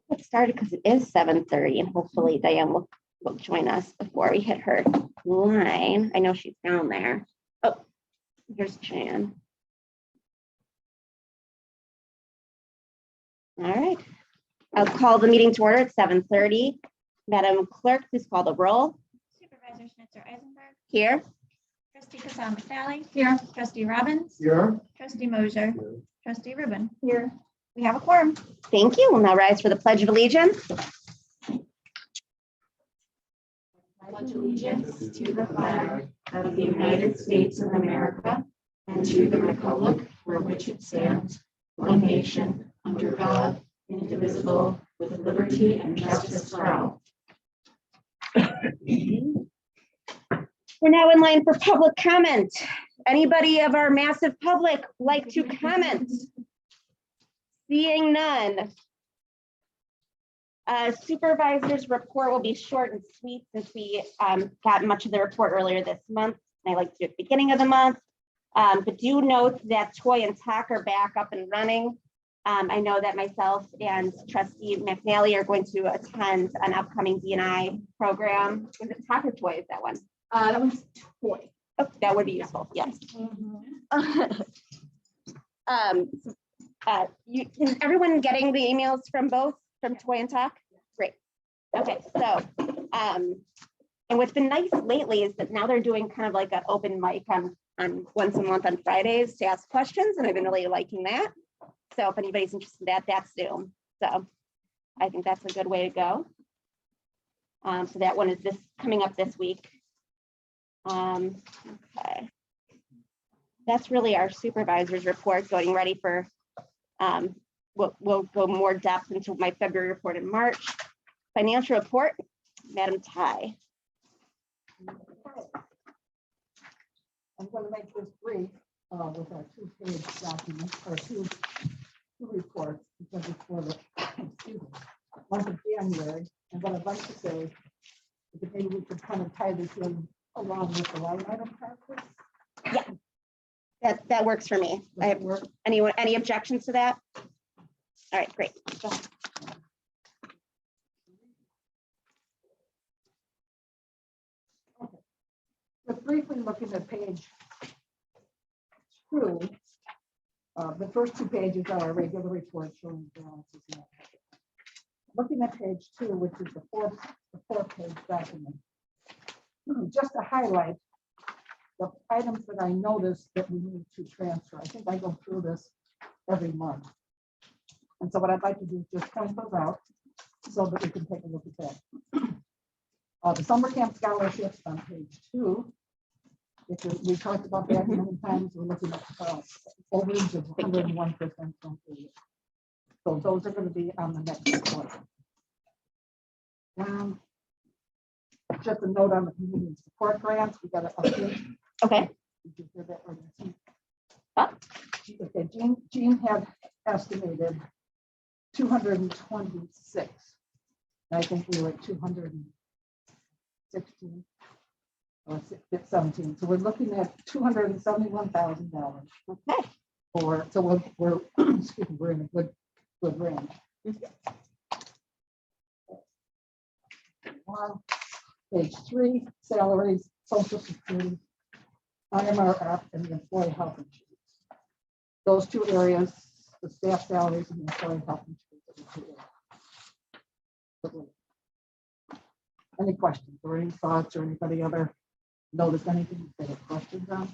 Get started because it is 7:30 and hopefully Diane will join us before we hit her line. I know she's down there. Oh, here's Jan. All right. I'll call the meeting to order at 7:30. Madam Clerk, please call the roll. Supervisor Schnitzer Eisenberg. Here. Trustee Cassandra McNally. Here. Trustee Robbins. Here. Trustee Mosier. Here. Trustee Rubin. Here. We have a quorum. Thank you. We'll now rise for the Pledge of Allegiance. Pledge allegiance to the flag of the United States of America and to the republic for which it stands, one nation, under God, indivisible, with liberty and justice for all. We're now in line for public comment. Anybody of our massive public like to comment? Seeing none. Supervisor's report will be short and sweet since we got much of the report earlier this month. And I like to do it at the beginning of the month. But do note that Toy and Talk are back up and running. I know that myself and Trustee McNally are going to attend an upcoming D&I program. Was it Talk or Toy? Is that one? That was Toy. Oh, that would be useful. Yes. Is everyone getting the emails from both, from Toy and Talk? Great. Okay, so, and what's been nice lately is that now they're doing kind of like an open mic on once a month on Fridays to ask questions, and I've been really liking that. So if anybody's interested in that, that's Zoom. So I think that's a good way to go. So that one is coming up this week. Okay. That's really our supervisor's report, getting ready for we'll go more depth into my February report in March. Financial report, Madam Ty. I'm going to make this brief with our two-page document or two reports because it's for the month of January. And what I'd like to say is that maybe we could kind of tie this in along with the line item practice. Yeah, that works for me. I have any objections to that? All right, great. Go ahead. Okay. Just briefly looking at page 2, the first 2 pages are our regular report showing balances. Looking at page 2, which is the fourth page document, just to highlight the items that I noticed that we need to transfer. I think I go through this every month. And so what I'd like to do is just point those out so that we can take a look at that. The summer camp scholarships on page 2. We talked about that many times. We're looking at overage of 101% from the year. So those are going to be on the next report. Just a note on the community support grants. We got to update. Okay. Did you hear that? Huh? Okay, Jean had estimated 226. And I think we were at 216 or 17. So we're looking at $271,000. Okay. So we're excuse me, we're in a good range. Page 3, salaries, social security, IMRF, and the employee health insurance. Those 2 areas, the staff salaries and the employee health insurance. Any questions or any thoughts or anybody other notice anything they have questions on?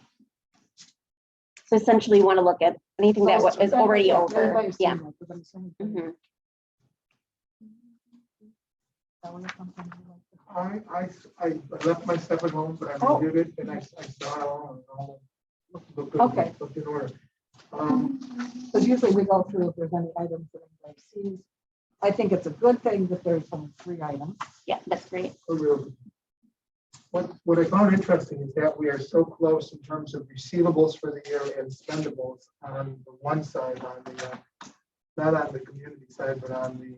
So essentially, you want to look at anything that is already over. Yeah. I left my stuff at home, but I reviewed it and I saw it all and Okay. looked in order. Because usually we go through if there's any items that anybody sees. I think it's a good thing that there's only 3 items. Yeah, that's great. What I found interesting is that we are so close in terms of receivables for the year and spendables on the one side, on the not on the community side, but on the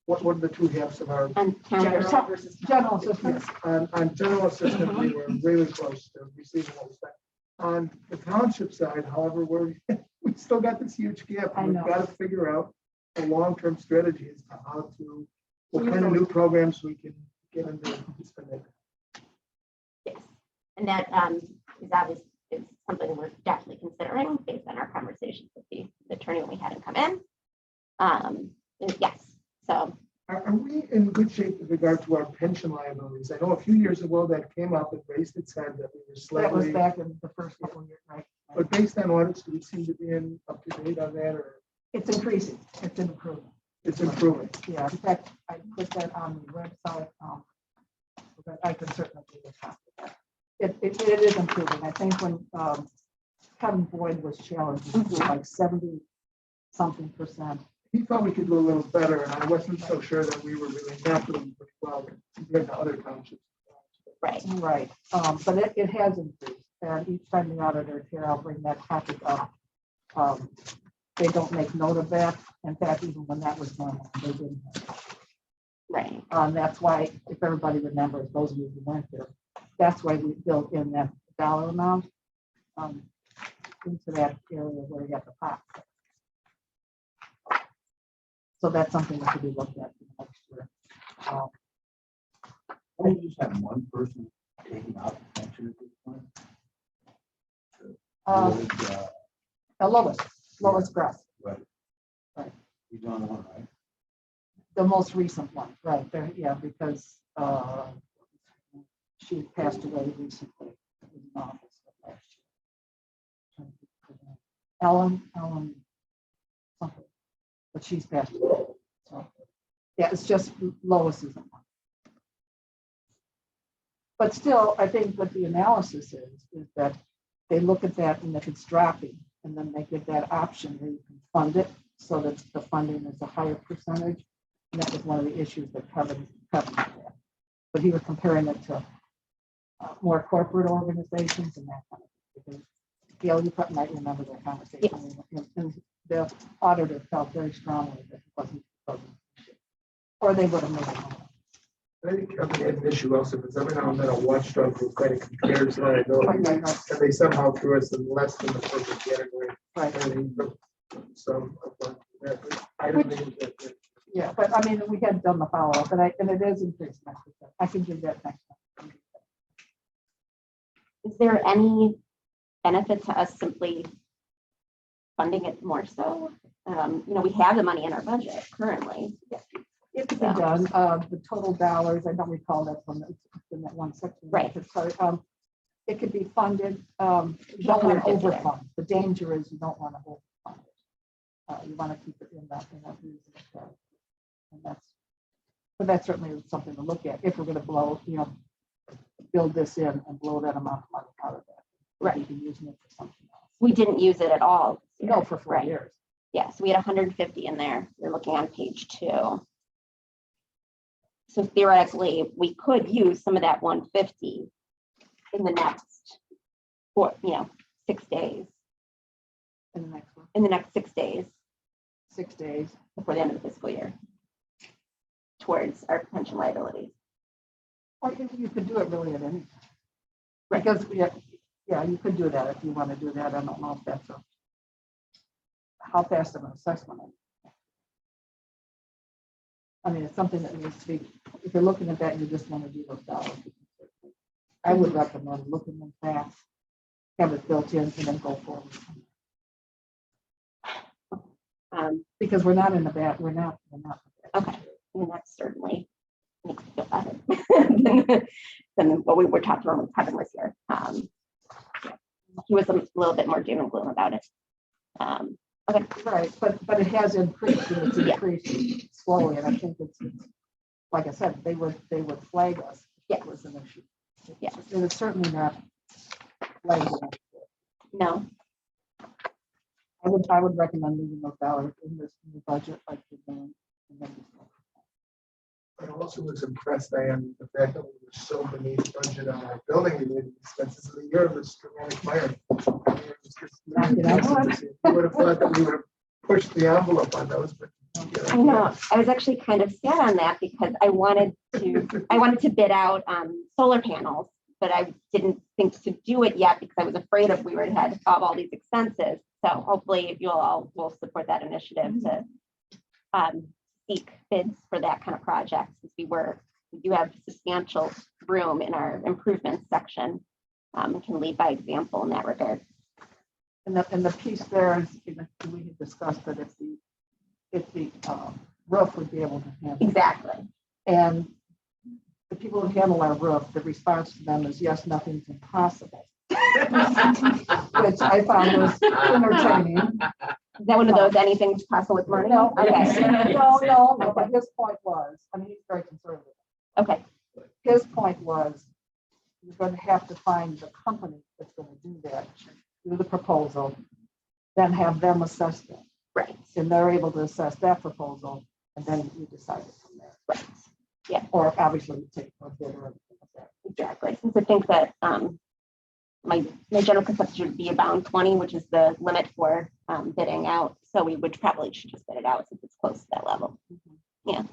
what are the 2 halves of our General assistance. on general assistance, we were really close to receivables. On the township side, however, we still got this huge gap. I and know. We've got to figure out a long-term strategy as to what kind of new programs we can get into. Yes, and that is obviously is something we're definitely considering based on our conversations with the attorney when we had him come in. And yes, so Are we in good shape with regard to our pension liabilities? I know a few years ago that came up and raised its head that we were That was slightly, back in the first couple of years, right? but based on audits, do we seem to be up to date on that, or It's increasing, it's improving. it's improving? Yeah, in fact, I put that on the website. But I can certainly do that. It is improving. I think when Kevin Boyd was challenged, it was like 70-something%. He thought we could do a little better, and I wasn't so sure that we were really not doing pretty well compared to other townships. right. Right, but it has increased, and each time the auditor here, I'll bring that topic up. They don't make note of that. In fact, even when that was normal, they didn't. Right. That's why, if everybody remembers, those of you who went there, that's why we built in that dollar amount into that area where you have the pot. So that's something that should be looked at next year. Why do you just have one person taking out the pension at this point? Lois Grass, Right. Right. He's on one, right? the most recent one, right there, yeah, because she passed away recently. In office last year. Ellen, something, but she's passed away. So, yeah, it's just Lois isn't one. But still, I think what the analysis is that they look at that and if it's dropping, and then they give that option where you can fund it so that the funding is a higher percentage. And that was one of the issues that Kevin had. But he was comparing it to more corporate organizations and that kind of thing. Because Gail, you probably might remember that conversation. Yes. And the auditor felt very strongly that it wasn't, or they would have made it. I think Kevin had an issue also, because every now and then a watchdog group kind of compares liability, and they somehow threw us in less than the perfect category. Right. And he took some of that, but I don't think that. Yeah, but I mean, we had done the follow-up, and it is increased. I can do that next time. Is there any benefit to us simply funding it more so? We have the money in our budget currently. It could be done. The total dollars, I don't recall that from in that one section. Right. It could be funded. You don't want to 150 there. overfund. The danger is you don't want to overfund it. You want to keep it in that reasonable. And that's certainly something to look at if we're going to build this in and blow that amount of money out of that. Right. You can use it for something else. We didn't use it at all. this year. No, for 4 Right. years. Yes, we had 150 in there. You're looking on page 2. So theoretically, we could use some of that 150 in the next 6 days. In the next one, In the next 6 days 6 days. before the end of the fiscal year, towards our pension liabilities. Or you could do it really at any time. Right. Because, yeah, you could do that if you want to do that. I don't know if that's how fast of an assessment. I mean, it's something that needs to be, if you're looking at that, and you just want to do those dollars. I would recommend looking them fast, have it built in, and then go forward. Because we're not in the bad, we're not. Okay, and that certainly makes me feel better than what we were talking about when Kevin was here. He was a little bit more doom and gloom about it. Okay. Right, but it has increased, and it's Yeah. increased slowly, and I think it's like I said, they would flag us. If it was an issue. Yeah. And it's certainly not flagged. No, I would recommend leaving those dollars in the budget like you're doing. And then just go. I also was impressed by the fact that we were so beneath budget on our building related expenses of the year of this dramatic fire. I mean, it was just really impressive to see. You would have thought that we would have pushed the envelope on those, but. I know. I was actually kind of sad on that because I wanted to bid out solar panels but I didn't think to do it yet because I was afraid of we would had all these expenses. So hopefully you all will support that initiative to seek bids for that kind of project, since we do have substantial room in our improvements section, and can lead by example in that regard. And the piece there is, we had discussed that if the roof would be able to handle. Exactly. And the people who handle our roof, the response to them is, yes, nothing's impossible. Which I found was entertaining. Is that one of those anything's possible with money? No, Okay. no, but his point was, I mean, he's very conservative. Okay. His point was, you're going to have to find the company that's going to do that, do the proposal, then have them assess it. Right. And they're able to assess that proposal, and then you decide it from there. Right. Yeah. Or obviously you take a bid or anything like that. Exactly. Since I think that my general consensus would be about 20, which is the limit for bidding out. So we would probably should just bid it out since it's close to that level. Yeah.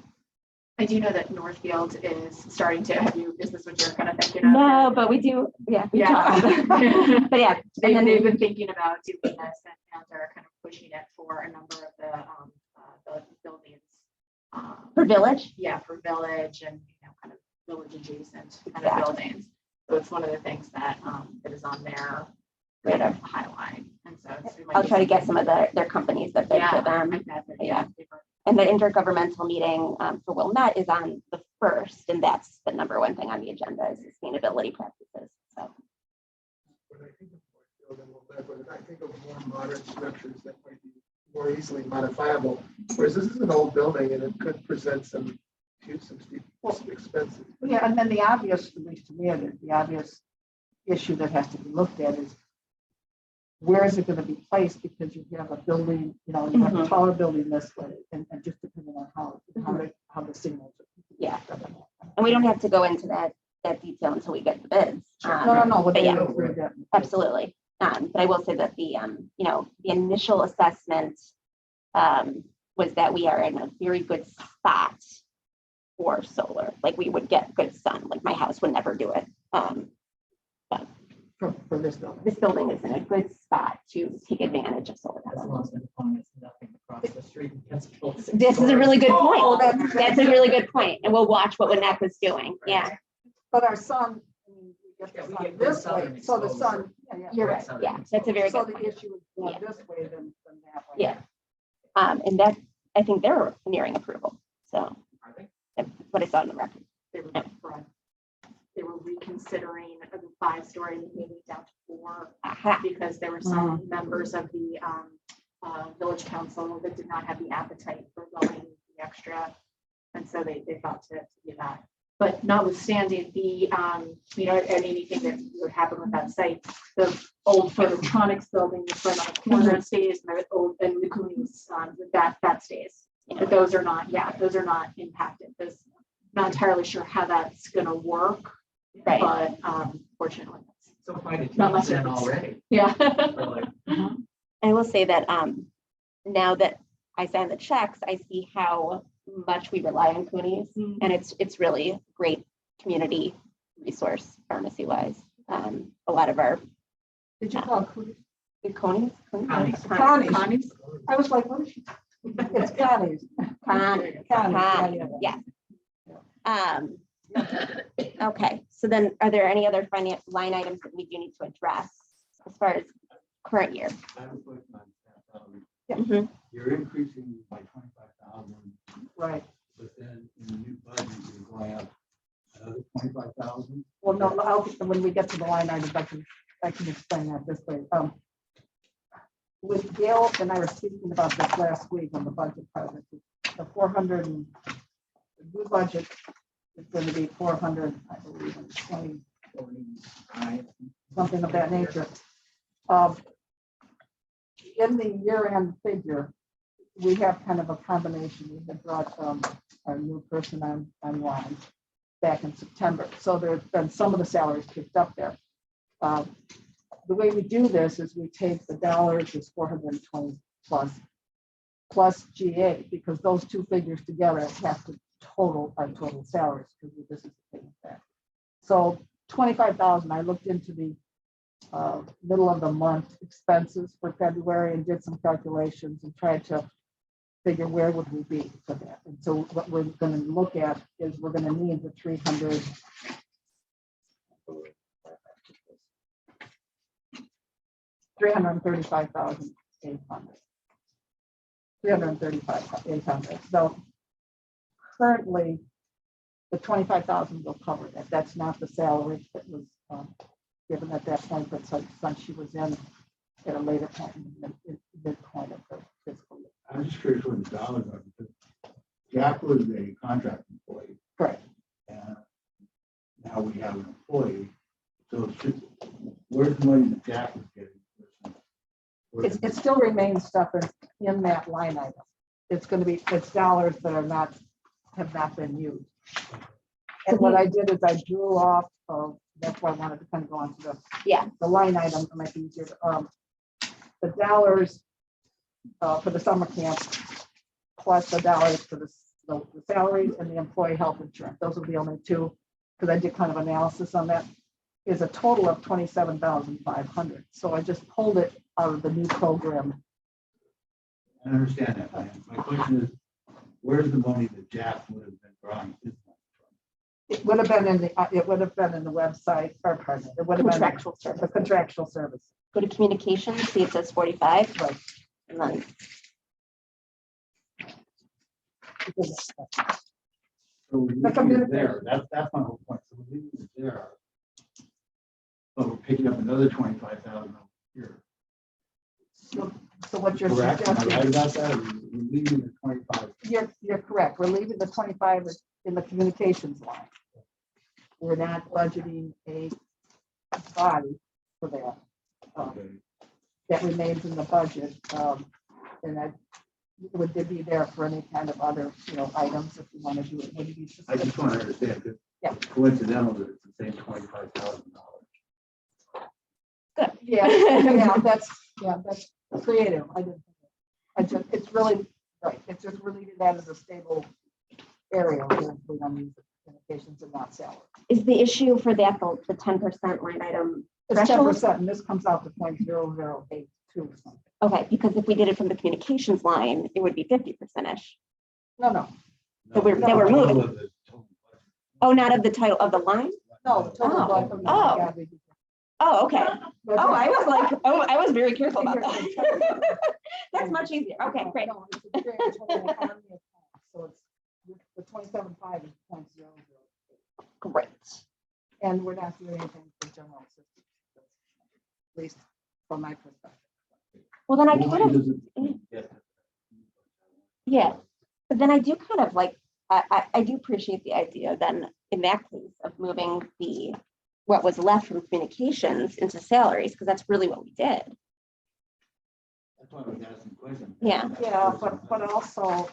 I do know that Northfield is starting to, is this what you're kind of thinking of? No, but we do. Yeah. We Yeah. talked. But yeah. They've And then been thinking about doing this and they're kind of pushing it for a number of the buildings. for Village. Yeah, for Village and, kind of village adjacent kind Exactly. of buildings. So it's one of the things that is on their Radar. highlight. And so I'll try to get some of their companies that bid for them. Yeah. And the intergovernmental meeting for Wilmette is on the 1st, and that's the #1 thing on the agenda is sustainability practices. So When I think of Northfield and Winnetka, when I think of more modern structures that might be more easily modifiable, whereas this is an old building and it could present some expenses. Yeah, and then the obvious, at least to me, the obvious issue that has to be looked at is where is it going to be placed? Because you have a building, you have a taller building this way, and just depending on how the signals. Yeah. And we don't have to go into that detail until we get the bids. No. But yeah, Yeah. absolutely. But I will say that the initial assessment was that we are in a very good spot for solar. Like we would get good sun. Like my house would never do it. For this building. This building is in a good spot to take advantage of solar. That's the most important, it's nothing across the street. This is a really good point. Oh, That's a really good point. And we'll watch what Winnetka's doing. Yeah, But our sun, we get Yeah, the we sun get this southern way, so the exposure. sun. you're right. Yeah, that's a very So good the point. issue is more Yeah. this way than that way. Yeah. And that, I think they're nearing approval. So that's what I saw in the record. They were reconsidering a 5-story, maybe down to 4, Aha. because there were some members of the village council that did not have the appetite for going the extra. And so they thought to do that. But notwithstanding anything that would happen with that site, the old Phototronics building that's right on the corner stays, and the old and the Cooney's, that stays. But those are not impacted. There's not entirely sure how that's gonna work. Right. But fortunately. So quite a Not much change then difference. already. Yeah. We're like, I will say that now that I sign the checks, I see how much we rely on Cooney's, and it's really a great community resource pharmacy wise. A lot of our Did you call it Coney's. Connie's? I was like, what is she? It's Connie's. Yeah. Okay, so then are there any other line items that we do need to address as far as current year? I have a question on that. Mhm. You're increasing by 25,000, Right. but then in the new budget, you're going up another 25,000. Well, no, when we get to the line items, I can explain that this way. With Gail and I were speaking about this last week on the budget project, the 400 and the new budget is going to be 400, I believe, and 20, 49. something of that nature. In the year-end figure, we have kind of a combination. We had brought our new person online back in September. So there's been some of the salaries picked up there. The way we do this is we take the dollars is 420 plus GA, because those two figures together have to total our total salaries, because this is the thing that. So 25,000, I looked into the middle of the month expenses for February and did some calculations and tried to figure where would we be for that. And so what we're going to look at is we're going to need the 335,800. 335,800. So currently, the 25,000 will cover that. That's not the salary that was given at that point, but since she was in at a later point, in the midpoint of the fiscal year. I'm just curious what the dollars are, because Jack was a contract employee, Correct. and now we have an employee. So where's the money that Jack was getting? It still remains stuff in that line item. It's going to be, it's dollars that have not been used. And what I did is I drew off of, that's why I wanted to kind of go on to the line item. It might be easier. The dollars for the summer camp, plus the dollars for the salaries and the employee health insurance. Those are the only two, because I did kind of analysis on that, is a total of 27,500. So I just pulled it out of the new program. I understand that. My question is, where's the money that Jack would have been drawing his money from? It would have been in the website, or pardon, it would have been Contractual service. the contractual service. Go to communications, see it says 45. Right. And then So we're leaving it there. That's my whole point. So we're leaving it there. But we're picking up another 25,000 here. So what you're Correct? Am I right suggesting, about that? We're leaving the 25. you're correct. We're leaving the 25 in the communications line. We're not budgeting a body for that. Okay. That remains in the budget. And that would be there for any kind of other, items if you want to do it. Maybe you I just want to understand, because Yeah. coincidental that it's the same $25,000. Yeah, that's creative. It's really, right, it's just really that as a stable area where we don't use the communications and not salary. is the issue for that the 10% line item It's threshold? 10%, and this comes out to 0.0082 or something. Okay, because if we did it from the communications line, it would be 50%-ish. No. So we're- they were moving. Total of the total budget. Oh, not of the title of the line? No, total Oh. budget. Oh. Yeah, we do. Oh, okay. But Oh, I was like, I was very careful about Figure- that. That's much easier. Okay, great. No, it's a grand total economy of tax, so it's the 27.5 is 0.008. Great. And we're not doing anything for general assistance, at least from my perspective. Well, then I Why kind of, does it get that? yeah, but then I do kind of like, I do appreciate the idea then in that case of moving what was left from communications into salaries, because that's really what we did. That's why I was asking questions. Yeah. Yeah, but also,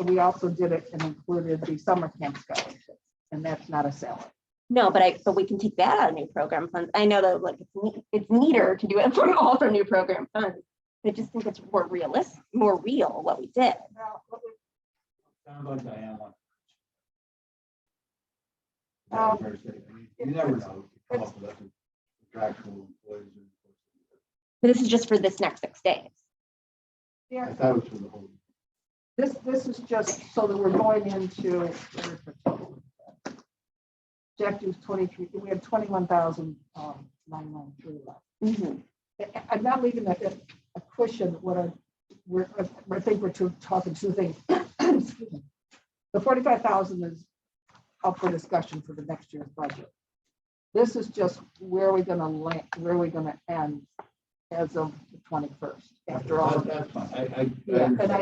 we also did it and included the summer camp scholarships, and that's not a salary. No, but we can take that out of new program funds. I know that like it's neater to do it from all from new program funds. I just think it's more realistic, more real what we did. Now, Sounds like Diane wants. Um, You never know. You come up with other contractual employees. But this is just for this next 6 days. yeah, I thought it was for the whole. this is just so that we're going into. Objectives 23, we had 21,993 left. Mhm. I'm not leaving a cushion. I think we're talking two things. Excuse me. The 45,000 is up for discussion for the next year's budget. This is just where we're going to land, where we're going to end as of the 21st. After all, of That's that. fine. Yeah, and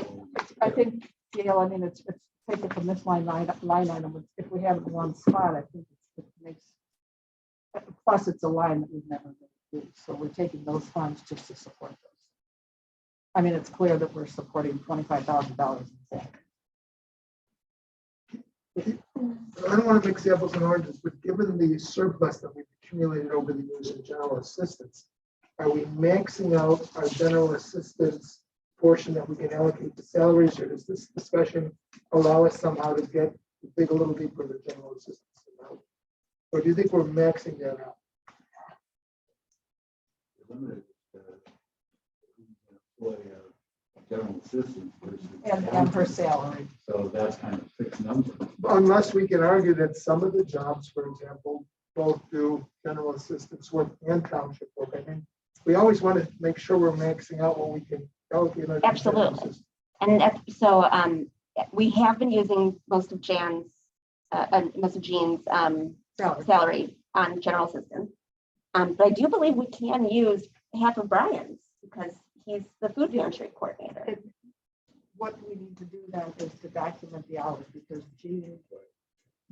I think, Gail, I mean, it's taken from this line item. If we have it in one spot, I think it makes. Plus, it's a line that we've never used, so we're taking those funds just to support those. I mean, it's clear that we're supporting $25,000 in salaries. I don't want to mix the apples and oranges, but given the surplus that we've accumulated over the years in general assistance, are we maxing out our general assistance portion that we can allocate to salaries, or does this discussion allow us somehow to dig a little deeper in the general assistance amount? Or do you think we're maxing that out? Limited to employ a general assistant versus. And her salary. So that's kind of fixed number. Unless we can argue that some of the jobs, for example, both do general assistance work and township work. I mean, we always want to make sure we're maxing out what we can allocate. our general Absolutely. assistance. And so we have been using most of Jean's salary on general assistance. But I do believe we can use half of Brian's because he's the food pantry coordinator. What we need to do now is to document the hours because Jean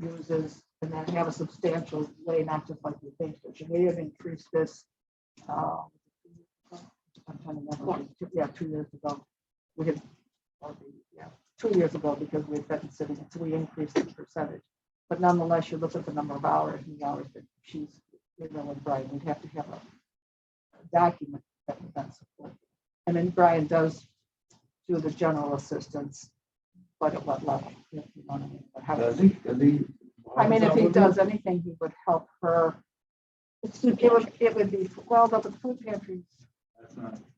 uses and then have a substantial way, not just like we think. So she may have increased this. I'm trying to remember. Yeah, 2 years ago. We had, 2 years ago because we had been sitting, so we increased the percentage. But nonetheless, you look at the number of hours and the hours that she's, with Brian, we'd have to have a document that would then support. And then Brian does do the general assistance, but at what level? If you know what I mean. But how I think, if he does anything, he would help her. It would be, well, but the food pantries,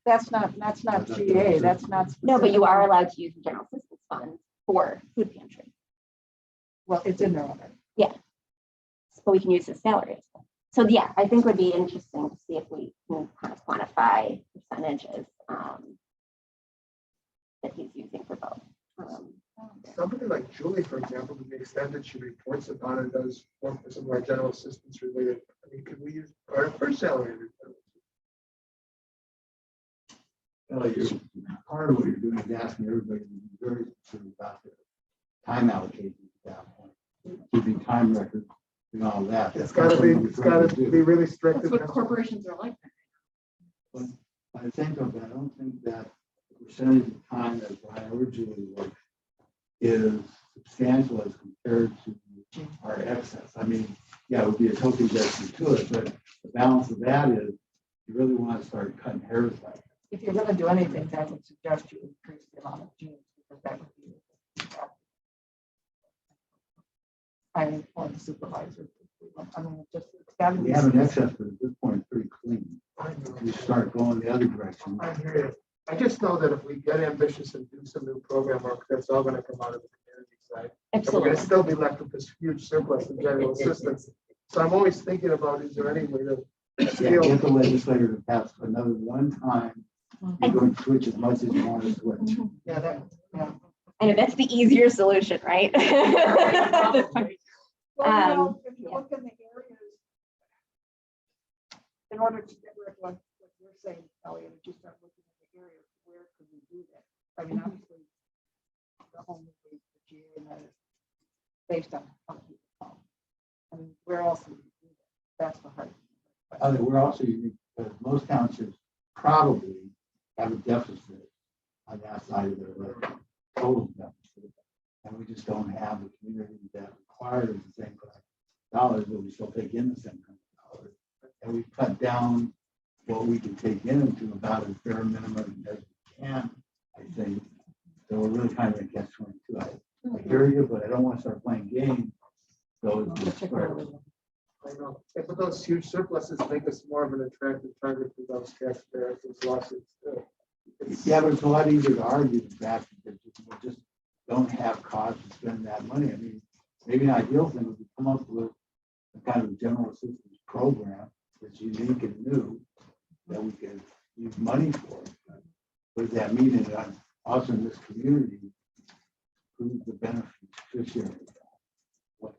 that's not. that's not GA, that's not. No, but you are allowed to use the general assistance fund for food pantry. Well, it's in there already. But we can use his salary as well. So yeah, I think it would be interesting to see if we can kind of quantify percentages that he's using for both. Somebody like Julie, for example, to the extent that she reports upon and does work for some of our general assistance related. I mean, could we use part of her salary? Part of what you're doing is asking everybody to be very concerned about their time allocation at that point, keeping time records and all that. It's got to be really strict. That's what corporations are like. But I think of that, I don't think that the percentage of time that Brian originally works is substantial as compared to our excess. I mean, yeah, it would be a token gesture to it, but the balance of that is you really want to start cutting hairs like that. If you're gonna do anything, I would suggest you increase the amount of Jeans because that would be. I mean, for the supervisor. I mean, it's gotta be. We have an excess, but at this point, it's pretty clean. I know. You start going the other direction. I hear you. I just know that if we get ambitious and do some new program work, that's all going to come out of the community side. And we're going Absolutely. to still be left with this huge surplus in general assistance. So I'm always thinking about, is there any way to Yeah, scale? get the legislator to pass another one time. You're going to switch as much as you want to switch. Yeah, I know that's the easier solution, right? Well, if you look in the areas, in order to get rid of what you're saying, Elliot, if you start looking at the areas, where could we do that? I mean, obviously, the home is the GA and that is based on how people come. I mean, where else would we do that? That's the hard. We're also unique because most townships probably have a deficit on that side of their budget, total deficit. And we just don't have the community that requires the same kind of dollars, but we still take in the same kind of dollars. And we cut down what we can take in to about as bare minimum as we can, I think. So we're really kind of a catch-22. I hear you, but I don't want to start playing games. So it's just I know. Yeah, but those huge surpluses make us more of an attractive target for those taxpayers, those lawsuits. Too. yeah, but it's a lot easier to argue the fact that we just don't have cause to spend that money. I mean, maybe an ideal thing would be come up with a kind of general assistance program that's unique and new that we can use money for. What does that mean? And also in this community, who's the beneficiary? What,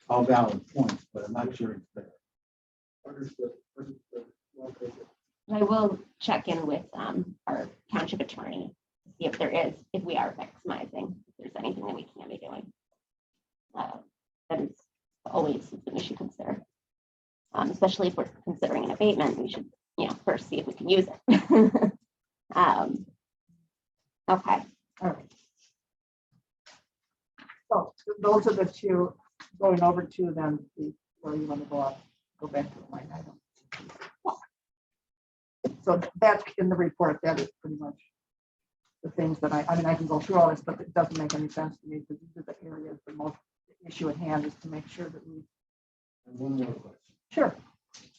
all valid points, but I'm not sure it's there. Understood. Understood. Okay. I will check in with our township attorney to see if there is, if we are maximizing, if there's anything that we can be doing. That is always something we should consider. Especially if we're considering an abatement, we should, first see if we can use it. Okay. All right. So those are the two, going over to them, where you want to go up, go back to the line item. So that's in the report, that is pretty much the things that I mean, I can go through all this, but it doesn't make any sense to me because these are the areas, the most issue at hand is to make sure that we And one more question. Sure.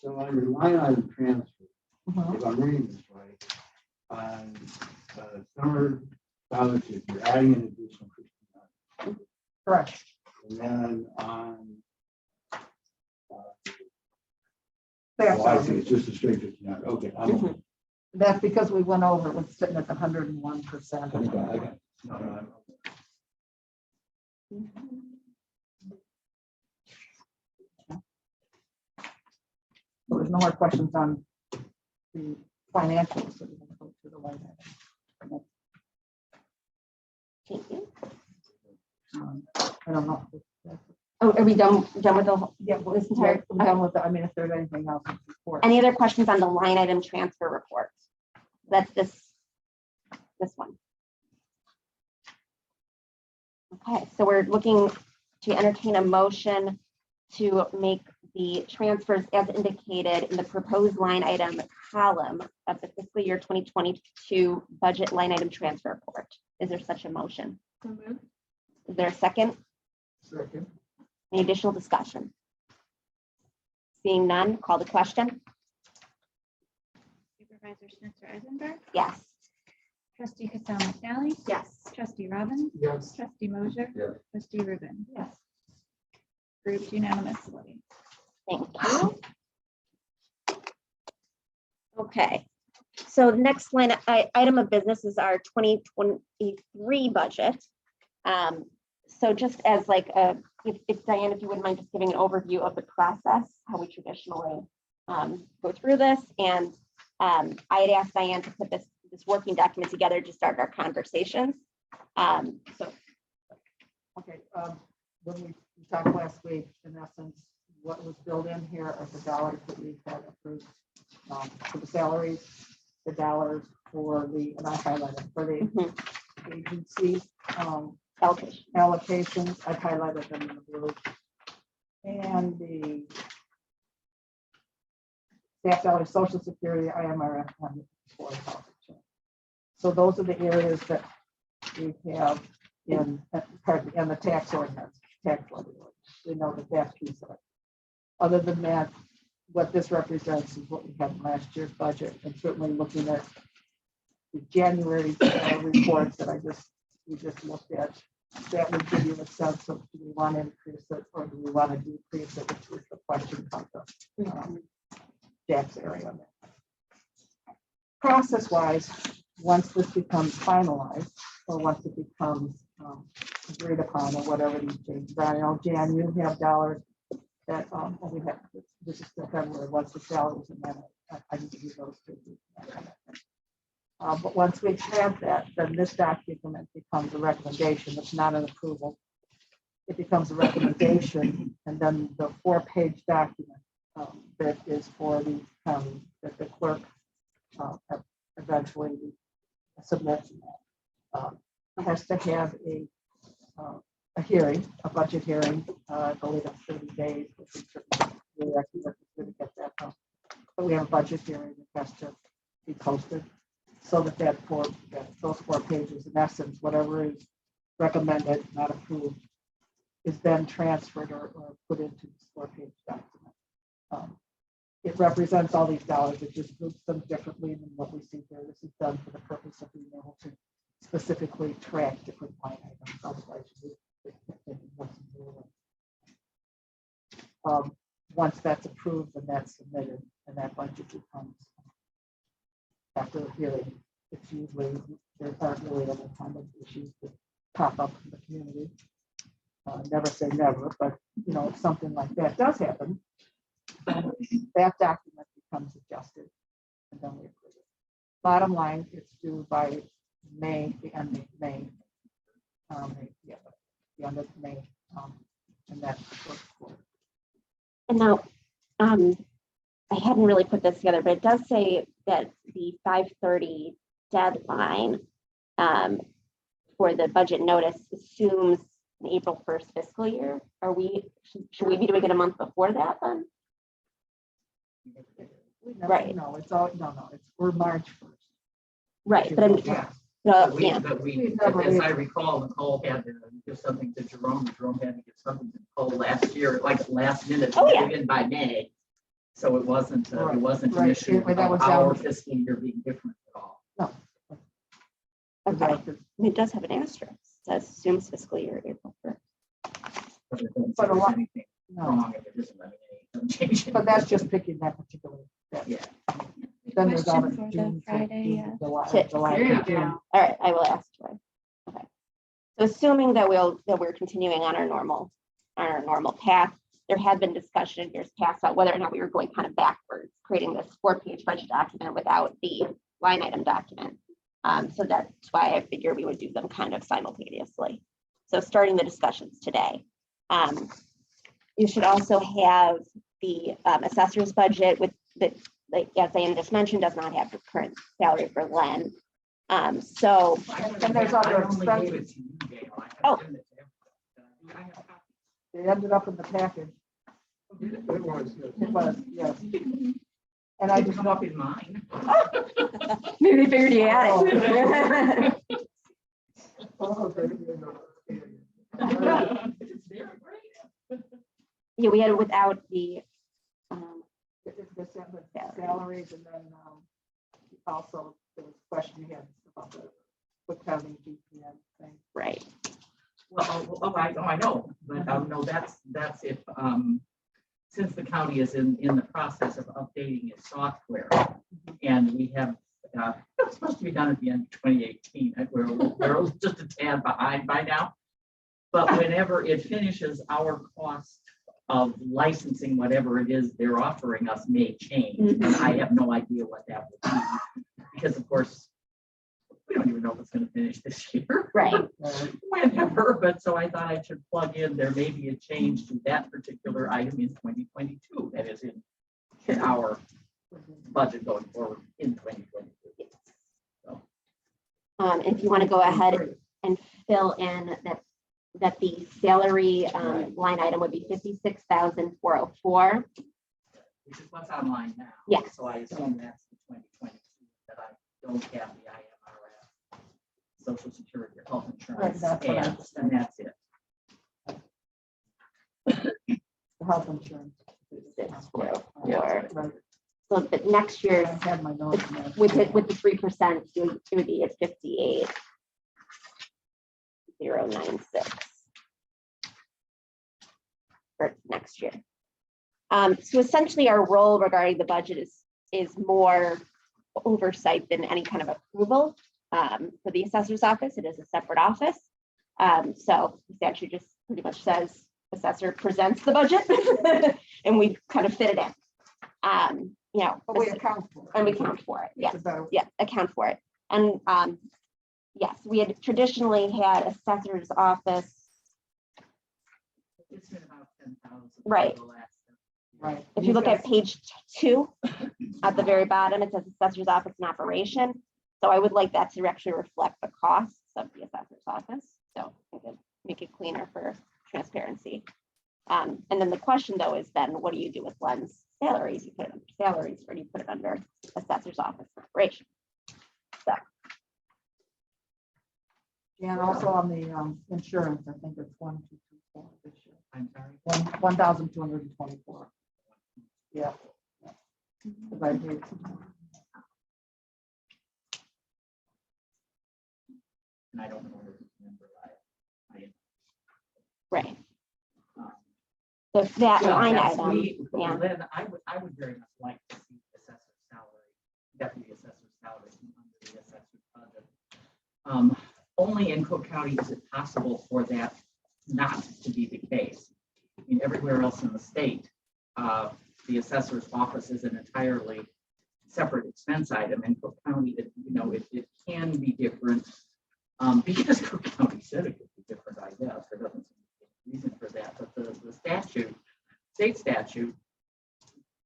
So on your line item transfer, Mhm. if I'm reading this right, on summer scholarship, you're adding an additional 59. Correct. And then on, That's oh, I see, it's just a straight 59. Okay, Mhm. That's because we went over, it was sitting at the 101%. I got it. No, no, So there's no more questions on the financials. So we're gonna go to the line item. Thank you. I don't know. Oh, are we done with the, whole- Yeah, well, This entire- we're done with the, I mean, if there's anything else. Before. any other questions on the line item transfer report? That's this one. Okay, so we're looking to entertain a motion to make the transfers as indicated in the proposed line item column of the fiscal year 2022 budget line item transfer report. Is there such a motion? Is there a second? Second. Any additional discussion? Seeing none, call the question. Supervisor Schnitzer Eisenberg, Yes. trustee Cassell McNally, Yes. trustee Robin, Yes. trustee Mosier, Yes. trustee Rubin. Yes. Approved unanimously. Thank you. Okay, so the next item of business is our 2023 budget. So just as like if Diane, if you wouldn't mind just giving an overview of the process, how we traditionally go through this. And I had asked Diane to put this working document together to start our conversations. So Okay, when we talked last week, in essence, what was built in here are the dollars that we had approved for the salaries, the dollars for the, and I highlighted for the agency allocation. allocations, I highlighted them in the blue. And the staff salary, social security, IMRF, and for health insurance. So those are the areas that we have in, and the tax ordinance, tax levy ordinance. We know that that's piece of it. Other than that, what this represents is what we had in last year's budget, and certainly looking at the January reports that we just looked at, that would give you a sense of, do we want to increase it or do we want to decrease it, which was the question about the tax area. Process-wise, once this becomes finalized, or once it becomes agreed upon, or whatever these things, Jan, you have dollars that we have. This is still February. Once the salaries, and then I can give you those two. But once we have that, then this document becomes a recommendation. It's not an approval. It becomes a recommendation, and then the 4-page document that is for the county that the clerk eventually submits. Has to have a hearing, a budget hearing. I believe it's 30 days. Get that done. But we have a budget hearing that has to be posted so that those 4 pages, in essence, whatever is recommended, not approved, is then transferred or put into this 4-page document. It represents all these dollars. It just groups them differently than what we see here. This is done for the purpose of being able to specifically track different line items. Otherwise, once that's approved and that's submitted, and that budget becomes after a hearing, it's usually there aren't really any kind of issues that pop up in the community. Never say never, but if something like that does happen, then that document becomes adjusted, and then we approve it. Bottom line, it's due by May, the end of May. The end of May, and that's the first quarter. And now, I hadn't really put this together, but it does say that the 5/30 deadline for the budget notice assumes an April 1st fiscal year. Should we be doing it a month before that then? Right. No, it's all, no, it's we're March 1st. Right, but Yeah. No, yeah, But we, We've never as I really- recall, Nicole had to give something to Jerome. Jerome had to give something to Nicole last year, like last minute, Oh, yeah. in by May. So it wasn't, Right, it wasn't an right. issue That of was our down- fiscal year being different at all. okay. It does have an asterisk. It says assumes fiscal year April 1st. But it doesn't But say a there's lot- anything No, wrong if it isn't, I mean, it doesn't change. but that's just picking that particular. Yeah. Then there's Question other for the June, Friday, June, July, Shit. July. There you June. go. All right, I will ask Troy. Okay. So assuming that we're continuing on our normal path, there had been discussion in years past about whether or not we were going kind of backwards, creating this 4-page budget document without the line item document. So that's why I figured we would do them kind of simultaneously. So starting the discussions today. You should also have the assessor's budget with the, like, as Ann just mentioned, does not have the current salary for Len. So, And there's other I only gave expenses. it to you, Gail. I Oh. haven't given it to everybody. I have copies. It ended up in the package. It was, yes. It was, yes. And I I didn't just come up in mine. maybe they figured you had it. Oh, okay, you know, It's very great. Yeah, we had it without the, the salaries and then also the question you had about the Cook County GPM thing. right, Well, I know, but no, that's if, since the county is in the process of updating its software, and we have, it was supposed to be done at the end of 2018, we're just a tad behind by now. But whenever it finishes, our cost of licensing whatever it is they're offering us may change, and I have no idea what that will be, because of course, we don't even know if it's going to finish this year. right. Whenever, but so I thought I should plug in, there may be a change to that particular item in 2022, that is in our budget going forward in 2022. So, If you want to go ahead and fill in that the salary line item would be 56,404. which is what's online now. Yes. So I assume that's the 2022, that I don't have the IMRF, Social Security, or health insurance, that's what I- and that's it. The health insurance. 56,404. Right. So but next I year's, had my notes. in there. with the 3%, it would be at 58,096 for next year. So essentially our role regarding the budget is more oversight than any kind of approval. For the assessor's office, it is a separate office. So the statute just pretty much says assessor presents the budget and we kind of fit it in. You know, But we account for it. and we count for it. Yes. It's a better- Yeah, account for it. And yes, we had traditionally had assessor's office. It's been about 10,000. Right. for the last- Right. If you look at page 2, at the very bottom, it says assessor's office in operation. So I would like that to actually reflect the costs of the assessor's office. So I could make it cleaner for transparency. And then the question though is then what do you do with Len's salaries? You put it under salaries or do you put it under assessor's office in operation? And also on the insurance, I think it's 1,224 this year. I'm sorry. 1,224. Yeah. 'Cause I did. And I don't know where to remember. Right. Um, So that Well, line that's item, well, yeah. then I would very much like to see the assessor's salary, deputy assessor's salary under the assessor's budget. Only in Cook County is it possible for that not to be the case. I mean, everywhere else in the state, the assessor's office is an entirely separate expense item. In Cook County, it can be different. Because Cook County said it could be different, I guess. There doesn't seem to be a reason for that, but the statute, state statute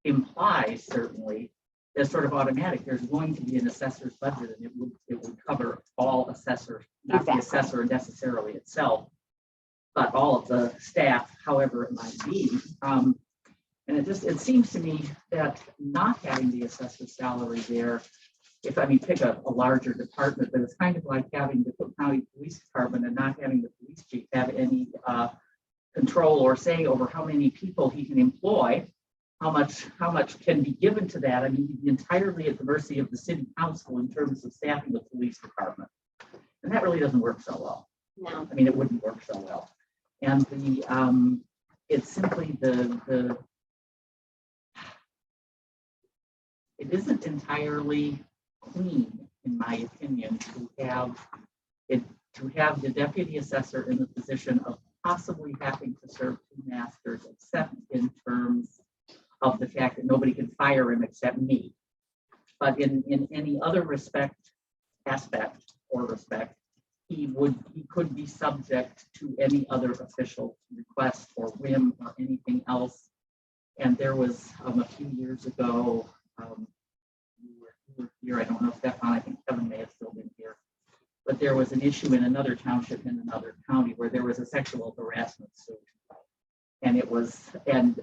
implies certainly as sort of automatic, there's going to be an assessor's budget and it would cover all assessors, not the Exactly. assessor necessarily itself, but all of the staff, however it might be. And it seems to me that not having the assessor's salary there if, I mean, pick a larger department, but it's kind of like having the Cook County Police Department and not having the police chief have any control or say over how many people he can employ, how much can be given to that. I mean, he'd be entirely at the mercy of the city council in terms of staffing the police department. And that really doesn't work so well. No. I mean, it wouldn't work so well. And it's simply it isn't entirely clean, in my opinion, to have the deputy assessor in the position of possibly having to serve two masters, except in terms of the fact that nobody can fire him except me. But in any other aspect, he could be subject to any other official request or whim or anything else. And there was a few years ago, you were here, I don't know if Stefan, I think Kevin may have still been here, but there was an issue in another township in another county where there was a sexual harassment suit. And it was, and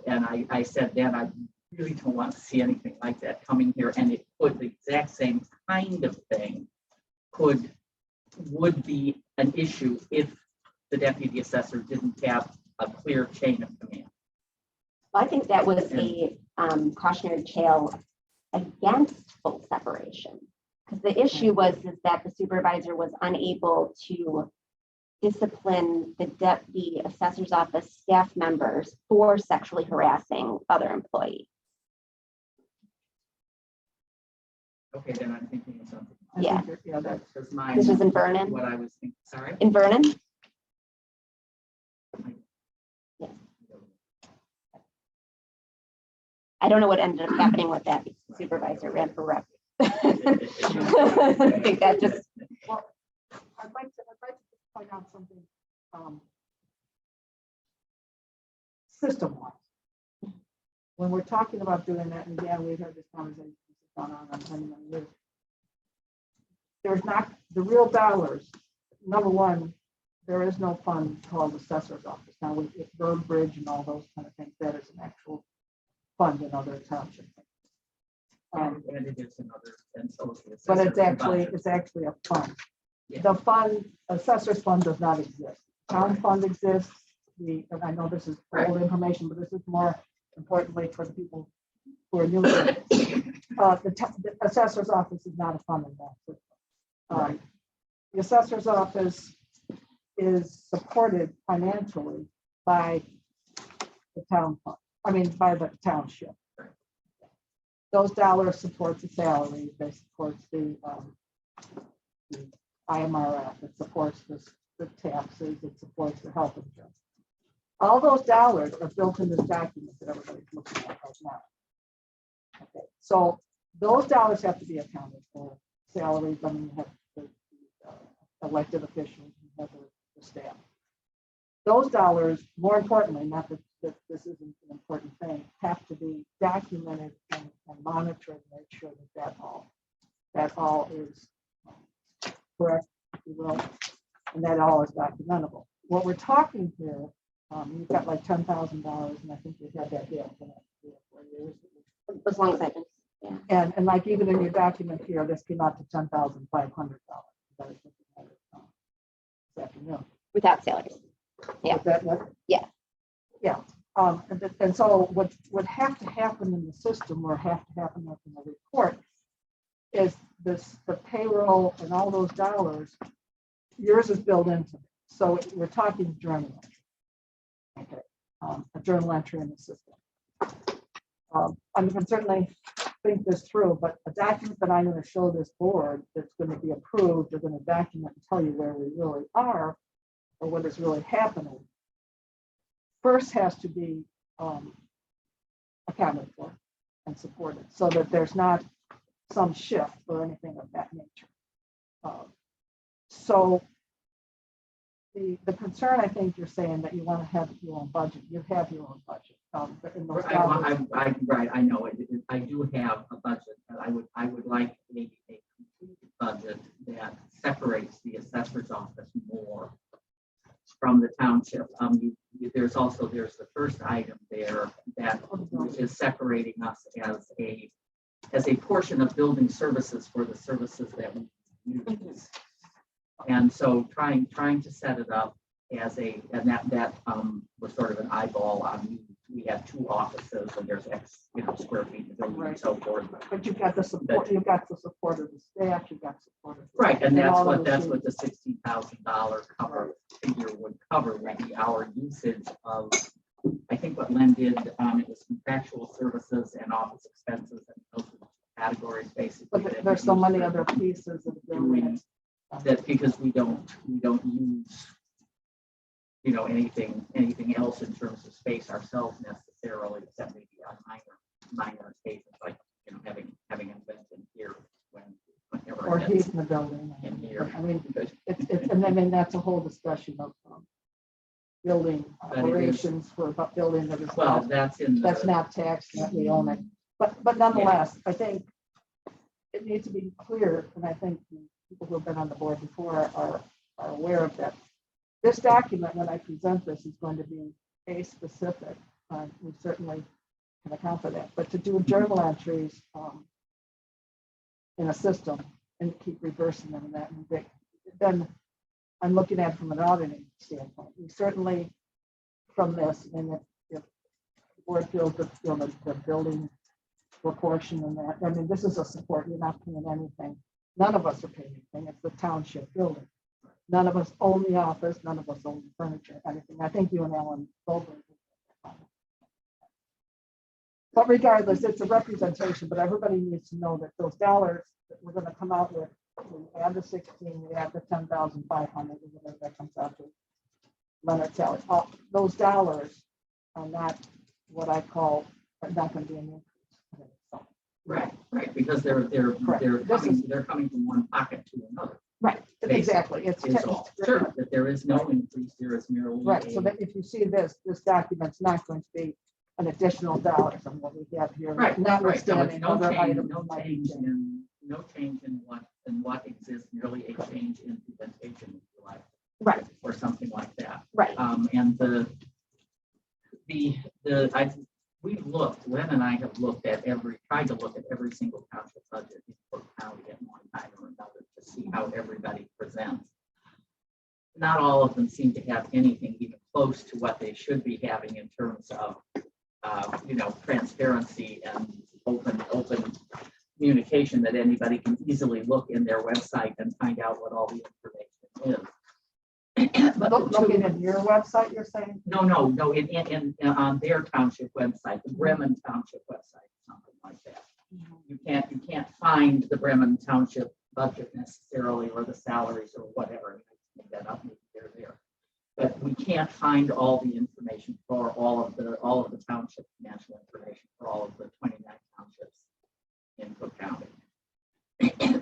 I said then, I really don't want to see anything like that coming here. And it could, the exact same kind of thing would be an issue if the deputy assessor didn't have a clear chain of command. I think that was a cautionary tale against full separation. Because the issue was is that the supervisor was unable to discipline the assessor's office staff members for sexually harassing other employees. Okay, then I'm thinking of something. Yeah. Yeah, that's, Because mine. This was in Vernon? What I was thinking, sorry? In Vernon? Yeah. I don't know what ended up happening with that because the supervisor ran for rep. I think that just, well, I'd like to point out something system-wise. When we're talking about doing that, and yeah, we've had this conversation going on many years. There's not the real dollars. Number one, there is no fund called assessor's office. Now, with road bridge and all those kind of things, that is an actual fund in other townships. And it is another, and so is the But assessor it's actually a fund. Yeah. The fund, assessor's fund does not exist. Town fund exists. And I know this is old information, but this is more importantly for the people who are new to this. The assessor's office is not a fund in that system. The assessor's office is supported financially by the town fund. I mean, by the township. Those dollars support the salary, they support the IMRF, it supports the taxes, it supports the health insurance. All those dollars are built in this document that everybody's looking at right now. Okay, so those dollars have to be accounted for. Salaries, I mean, you have the elected officials, you have the staff. Those dollars, more importantly, not that this isn't an important thing, have to be documented and monitored, make sure that all is correct, if you will, and that all is documentable. What we're talking here, you've got like $10,000, and I think we've had that deal for the next 3 or 4 years. as long as I can, yeah. And like even in your document here, this came out to $10,500. This afternoon. Without salaries. Yeah. Is that what? Yeah. Yeah. And so what would have to happen in the system or have to happen in the report is the payroll and all those dollars, yours is built into it. So we're talking journal entry. Okay. A journal entry in the system. I can certainly think this through, but a document that I'm going to show this board that's going to be approved, they're going to document and tell you where we really are or what is really happening. First has to be accounted for and supported so that there's not some shift or anything of that nature. So the concern, I think you're saying that you want to have your own budget. You have your own budget. But in those Right, I know it. I do have a budget, but I would like a complete budget that separates the assessor's office more from the township. There's the first item there that is separating us as a as a portion of building services for the services that we use. And so trying to set it up as and that was sort of an eyeball on, we have 2 offices and there's X, square feet in the building and so forth. But you've got the support, you've got the support of the staff, you've got support of. Right, and that's all what, of the that's what the $16,000 cover figure would cover, would be our usage of, I think what Len did, it was contractual services and office expenses, and those are the categories basically. But that there's we so use many for other pieces of doing building. that, because we don't use, anything else in terms of space ourselves necessarily, except maybe on minor occasions, like, having an event in here whenever. Or it's heat in the building. in here. I mean, it's, and I mean, that's a whole discussion of building But it is- operations for a building that is. Well, not- that's in That's the, not taxed, that we own it. But nonetheless, I think it needs to be clear, and I think the people who have been on the board before are aware of that. This document, when I present this, is going to be case specific. We certainly can account for that, but to do journal entries in a system and keep reversing them and that, and then I'm looking at it from an auditing standpoint. We certainly, from this, and if the board feels that, the building proportion and that, I mean, this is a support, you're not paying anything. None of us are paying anything, it's the township building. None of us own the office, none of us own the furniture, anything. I think you and Alan Goldberg. But regardless, it's a representation, but everybody needs to know that those dollars that we're gonna come out with, we add the 16, we add the 10,500, whatever that comes out to. Leonard Tally, those dollars are not what I call, are not gonna be an increase. So, right, because they're coming from one pocket to another. right, exactly. It's Is all. Sure, that there is no increase, there is merely. right. So that if you see this document's not going to be an additional dollars on what we have here. Right, Notwithstanding no other change, items. no might be change changed. in what exists, merely a change in presentation, if you like. Right. Or something like that. Right. And we looked, Len and I have looked at tried to look at every single township budget in Cook County at one time or another to see how everybody presents. Not all of them seem to have anything even close to what they should be having in terms of, transparency and open communication, that anybody can easily look in their website and find out what all the information is. But Looking at your website, you're saying? No, on their township website, the Bremen Township website, something like that. You can't find the Bremen Township budget necessarily, or the salaries or whatever. Make that up, maybe they're there. But we can't find all the information for all of the township financial information for all of the 29 townships in Cook County.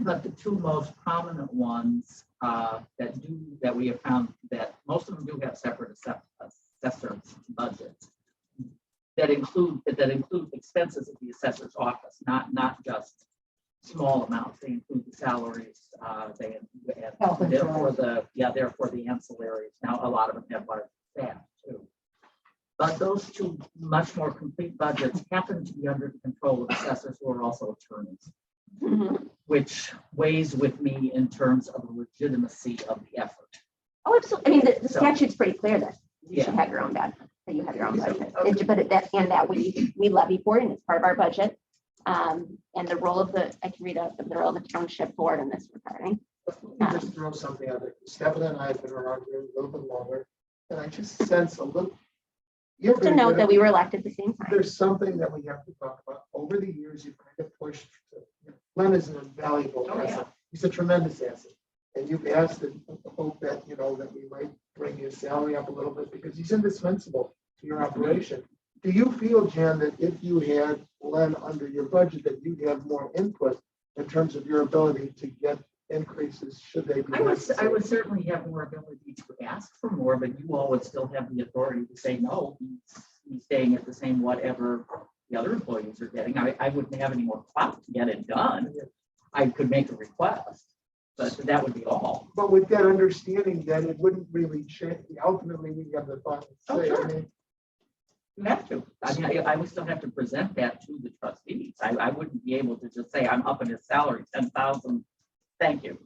But the 2 most prominent ones that we have found, that most of them do have separate assessors budgets that include expenses of the assessor's office, not just small amounts. They include the salaries, Health therefore insurance. therefore the ancillaries. Now a lot of them have large staff too. But those 2 much more complete budgets happen to be under the control of assessors who are also attorneys, which weighs with me in terms of the legitimacy of the effort. Oh, absolutely. I mean, the So- statute's pretty clear that you should Yeah. have your own budget, that you have your own Yeah. budget. But that we levy for it, and it's part of our budget. And the role of I can read out the role of the township board in this regarding. Let me just throw something out there. Stephanie and I have been around here a little bit longer, and I just sense a little. You're To very note good that at- we were elected at the same time. There's something that we have to talk about. Over the years, you've kind of pushed. Glenn is an invaluable Oh, yeah. asset. He's a tremendous asset. And you've asked and hope that, that we might bring his salary up a little bit because he's indispensable to your operation. Do you feel, Jan, that if you had Glenn under your budget, that you'd have more input in terms of your ability to get increases should they be I necessary? would certainly have more ability to ask for more, but you all would still have the authority to say, no, he's staying at the same whatever the other employees are getting. I wouldn't have any more clout to get it done. I could make a request, but that would be all. But with that understanding that it wouldn't really change, ultimately we have the final Oh, say. sure. I mean, You have to. I mean, I would still have to present that to the trustees. I wouldn't be able to just say, I'm upping his salary 10,000. Thank you.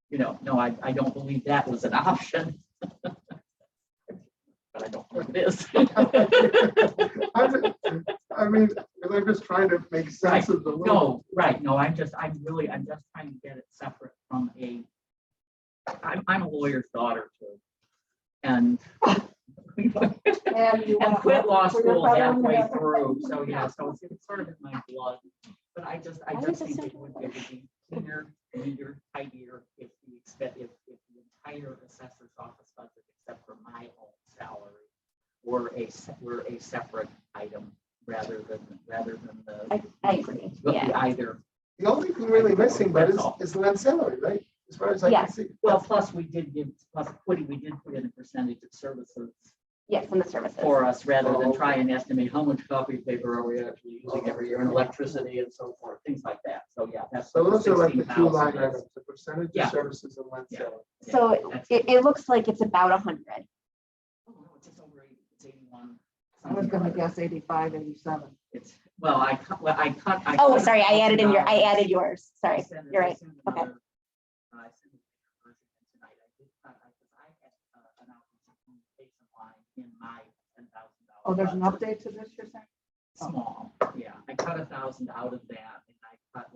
You know, no, I don't believe that was an option. But I don't think it is. I mean, I'm just trying to make sense of the. No, right. No, I'm just trying to get it separate from I'm a lawyer's daughter too. And And you and want to quit law for your school brother? halfway through. So yeah, so it's sort of in my blood. But I just was think just it would be cleaner, neater, tidier if the entire assessor's office budget, except for my own salary, were a separate item rather than the. I agree. Yeah. Either. The only thing really missing, but is Lynn's salary, right? As far as I Yeah. can see. Well, plus we did put in a percentage of services Yes, and the services. for us rather than Oh, try and estimate how much copy paper are we actually using every year and electricity and so forth, things like that. So yeah, that's. So what those are like the two 16,000 line is. items, the percentage Yeah. of services and Lynn's Yeah. salary. Yeah, So that's- it looks like it's about 100. Oh, no, it's just over 80, it's 81. I was gonna guess 85, 87. It's, well, I cut. Oh, sorry, I added yours. Sorry, you're right. Okay. I sent a version tonight. I did cut, because I had an outreach communication line in my $10,000. Oh, there's an budget. update to this, you're saying? Small, yeah. I cut 1,000 out of that, and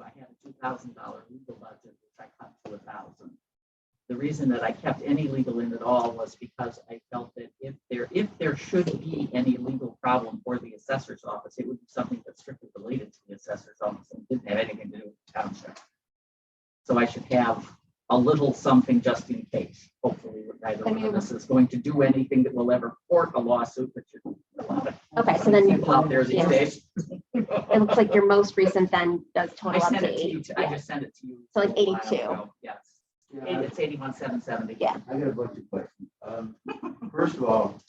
I had a $2,000 legal budget, which I cut to 1,000. The reason that I kept any legal in at all was because I felt that if there should be any legal problem for the assessor's office, it would be something that's strictly related to the assessor's office and didn't have anything to do with the township. So I should have a little something just in case. Hopefully, neither one of us is going to do anything that will ever court a lawsuit, but you love it. Okay, so then People out there these yeah. days. It looks like your most recent then does I total up sent to it to you. 80. I Yeah. just sent it to you. So like a while 82. ago. Yes, Yeah, it's 81,770. Yeah. I got a bunch of questions. First of all,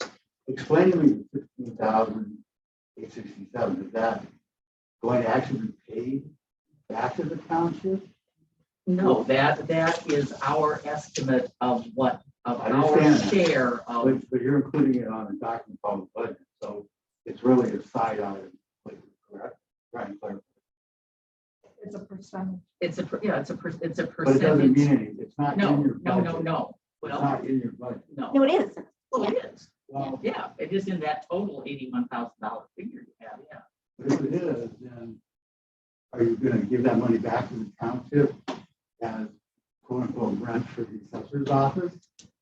explain to me the 15,867, is that going to actually be paid back to the township? No, that is our estimate of what, of I our understand that. share of, But you're including it on a document called the budget, so it's really a side item, like, correct? Right, clarify. It's a percentage. it's a But it doesn't percentage. mean anything, it's not in No, your no, budget. no, no. It's Well, not in your budget. No, no. it is. Well, it is. Well, Yeah, it is in that total $81,000 figure you have, yeah. but if it is, then are you gonna give that money back to the township as quote unquote rent for the assessor's office?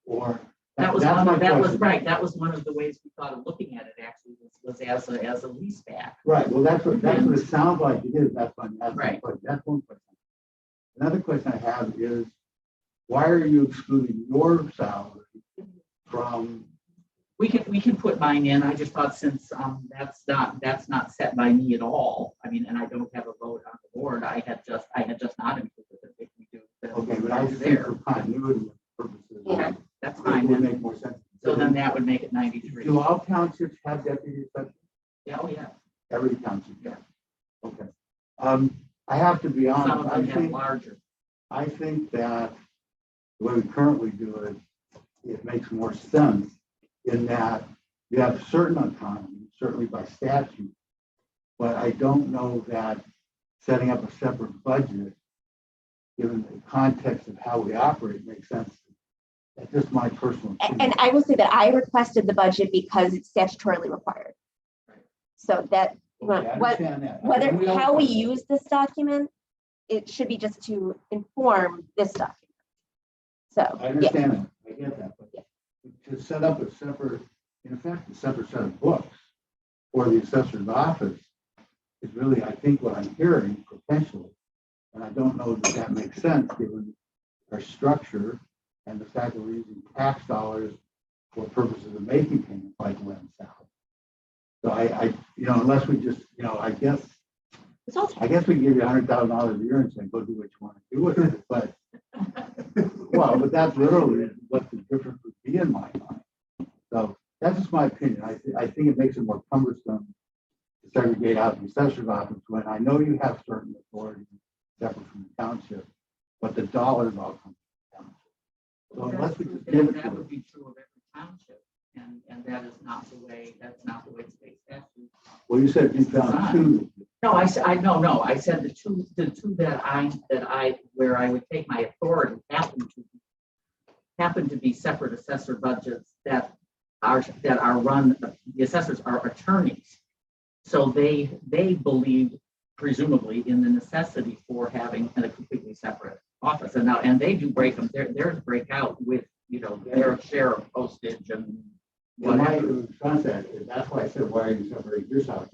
Or That was that's one my of, that was question. right. That was one of the ways we thought of looking at it actually was as a lease back. Right, well, that's what it sounds like it is, that's one, Right. that's one question. Another question I have is, why are you excluding your salary from, We can put mine in. I just thought since that's not set by me at all. I mean, and I don't have a vote on the board. I had just not included it. If we do, then okay, but I it's just think there. for continuity purposes. Yeah. That's It fine. would Then. make more sense. So then that would make it 93. Do all townships have deputy assessors? Yeah, oh yeah. Every township? Yeah. Okay. I have to be Some honest, of them have larger. I think that the way we currently do it, it makes more sense in that you have certain autonomy, certainly by statute. But I don't know that setting up a separate budget, given the context of how we operate, makes sense. That's just my personal opinion. And I will say that I requested the budget because it's statutorily required. So that, Okay, I what, understand that. whether, And we all- how we use this document, it should be just to inform this document. So, I yeah, understand that, I get that, but to set up a separate, in effect, a separate set of books for the assessor's office is really, I think, what I'm hearing potentially. And I don't know that that makes sense, given our structure and the fact that we're using tax dollars for purposes of making payments like Lynn South. So I, unless we just, I guess we can give you $100,000 a year and say, go do what you want to do with it, but but that's literally what the difference would be in my mind. So that's just my opinion. I think it makes it more cumbersome to segregate out the assessor's office when I know you have certain authority separate from the township, but the dollars all come from the township. So unless we just give it That to would them. be true of every township, and that is not the way, that's not the way state statute Well, you said you found two. No, I said, I said the two that where I would take my authority happen to be separate assessor budgets that are run, the assessors are attorneys. So they believe presumably in the necessity for having a completely separate office. And they do break them, theirs break out with, their share of postage and Well, my whatever. response to that is, that's why I said, why are you separating your salary?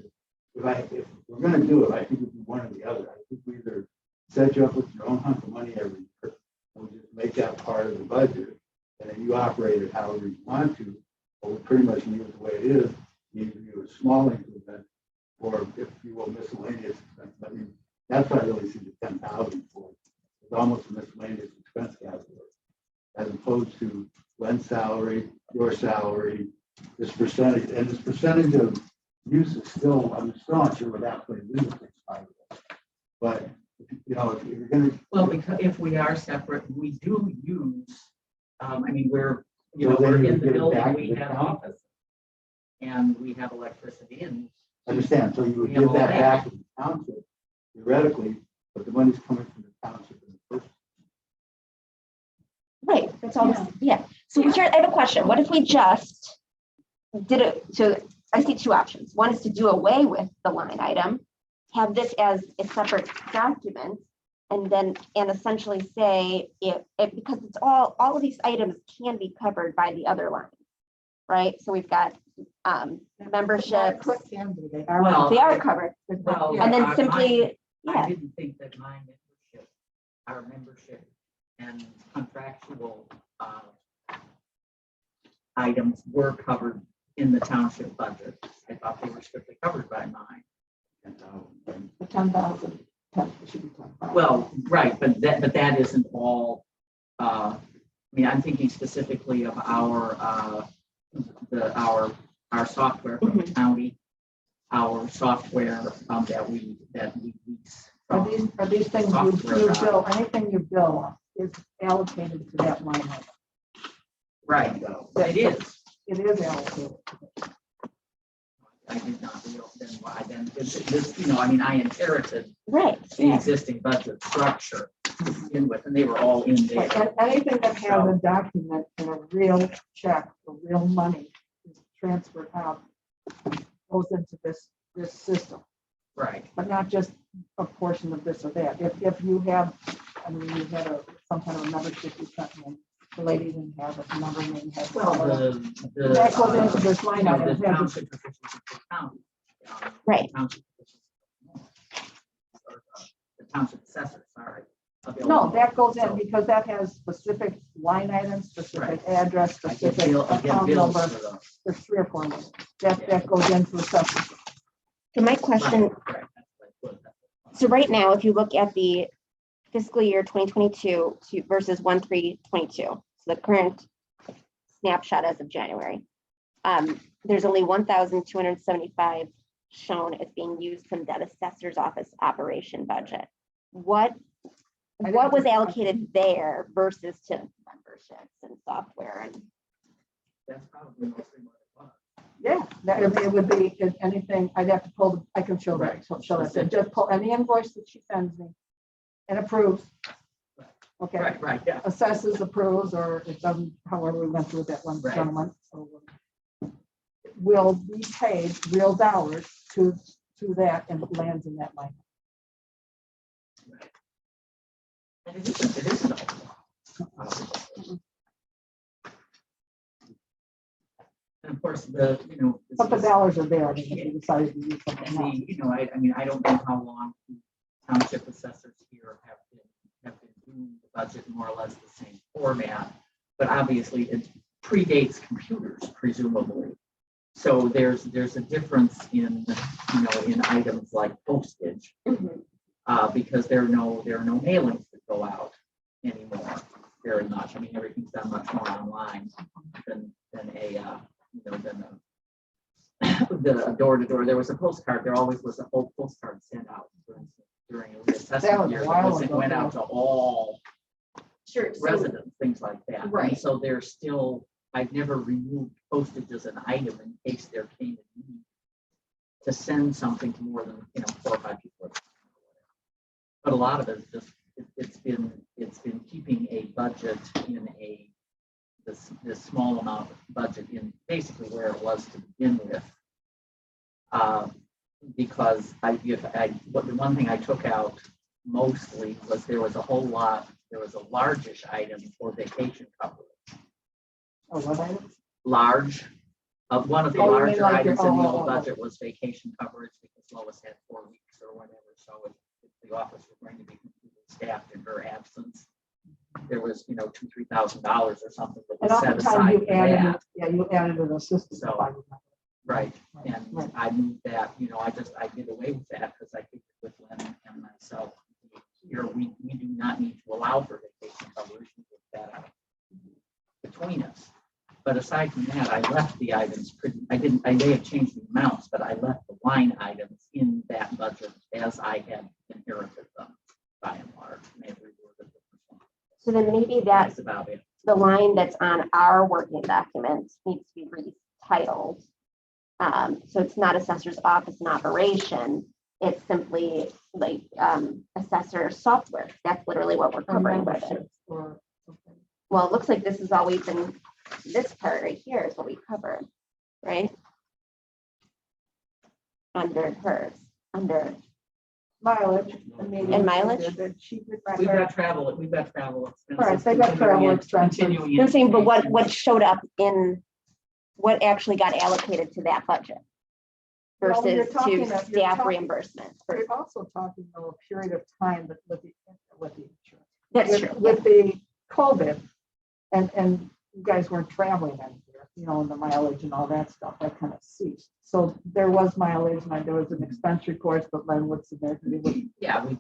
If we're gonna do it, I think it'd be one or the other. I think we either set you up with your own hunk of money every year, and we just make that part of the budget, and then you operate it however you want to, or we pretty much leave it the way it is, either do a small improvement, or if you will, miscellaneous expense. I mean, that's what I really see the 10,000 for. It's almost a miscellaneous expense category, as opposed to Glenn's salary, your salary, this percentage, and this percentage of use is still, I'm still not sure what that's going to do. But, if you're going to. Well, because if we are separate, we do use, we're, So then we're you in the give it building, back we to the have town? offices. And we have electricity and. Understand, so you would We have give all that that. back to the township theoretically, but the money's coming from the township in the first. Right, that's all, yeah. So here, I have a question. What if we just did it, so I see two options. One is to do away with the line item, have this as a separate document, and essentially say because it's all of these items can be covered by the other line, right? So we've got memberships, They Well, they are covered. Well, And then I simply, I didn't think that our membership and contractual items were covered in the township budget. I thought they were strictly covered by mine. The 10,000, should be 10,000. Well, right, but that isn't all. I'm thinking specifically of our software from the county, our software that we lease. Are these things you bill, anything you bill is allocated to that line item? Right, it is. It is allocated. I did not real then why then this, I inherited right, the existing budget structure to begin with, and they were all in there. And anything that has a document and a real check for real money is transferred out, goes into this system, Right. but not just a portion of this or that. If you have, you had some kind of a membership you sent in, the lady didn't have it, the number didn't have it. Well, That goes into this line the item. township officials of the county. Right. Township officials, the township assessor, sorry. No, that goes in because that has specific line items, specific address, I get specific account bills number. for those. There's 3 or 4 names. That goes into the substance. so my question, Right. so right now, if you look at the fiscal year 2022 versus 1/3/22, so the current snapshot as of January, there's only 1,275 shown as being used from that assessor's office operation budget. What was allocated there versus to memberships and software and That's probably mostly what it was. Yeah, it would be anything, I'd have to pull, I can show that, show that. So just pull any invoice that she sends me and approves. Okay, Right, yeah. assesses, approves, or it doesn't, however we went through with that one Right. gentleman. So, will be paid real dollars to that and it lands in that line. And it isn't all. And of course, But the dollars are there, if you decided to use something else. I don't know how long township assessors here have been doing the budget more or less the same format, but obviously it predates computers, presumably. So there's a difference in items like postage, because there are no mailings that go out anymore very much. Everything's done much more online than the door-to-door. There was a postcard. There always was a whole postcard sent out during a That reassessment was year. a while It ago, went out to all Sure. So, residents, things like that. Right. And so there's still, I've never removed postage as an item in case there came a need to send something to more than, 4 or 5 people. But a lot of it is just, it's been keeping a budget in this small amount of budget in basically where it was to begin with. Because the one thing I took out mostly was there was a largish item for vacation coverage. Oh, what item? One of the Oh, you mean larger like your- items in the oh. old budget was vacation coverage because Lois had 4 weeks or whatever. So if the office was going to be completely staffed in her absence, there was, $2,000-3,000 or something that And was set oftentimes aside you for added, that. you added an assistant. So, right. And Right. I moved that, I did away with that because I think with Lynn and myself, here, we do not need to allow for vacation coverage. We get that out between us. But aside from that, I left the items I may have changed the amounts, but I left the line items in that budget as I had inherited them by and large. So then maybe That's about it. the line that's on our working document needs to be retitled. So it's not assessor's office and operation. It's simply like assessor software. That's literally what we're covering with it. Or something. Well, it looks like this is always been, this part right here is what we covered, right? Under hers, under, Mileage. And mileage? We've got travel expenses. Right, they've got travel expenses. Continuing I'm saying, but what education. showed up in, what actually got allocated to that budget? Well, you're Versus talking to about- you're staff talking- reimbursement. We're also talking though a period of time with the insurance. That's true. With the COVID and you guys weren't traveling anywhere, and the mileage and all that stuff, that kind of ceased. So there was mileage and there was an expense report, but Len would submit. Yeah, we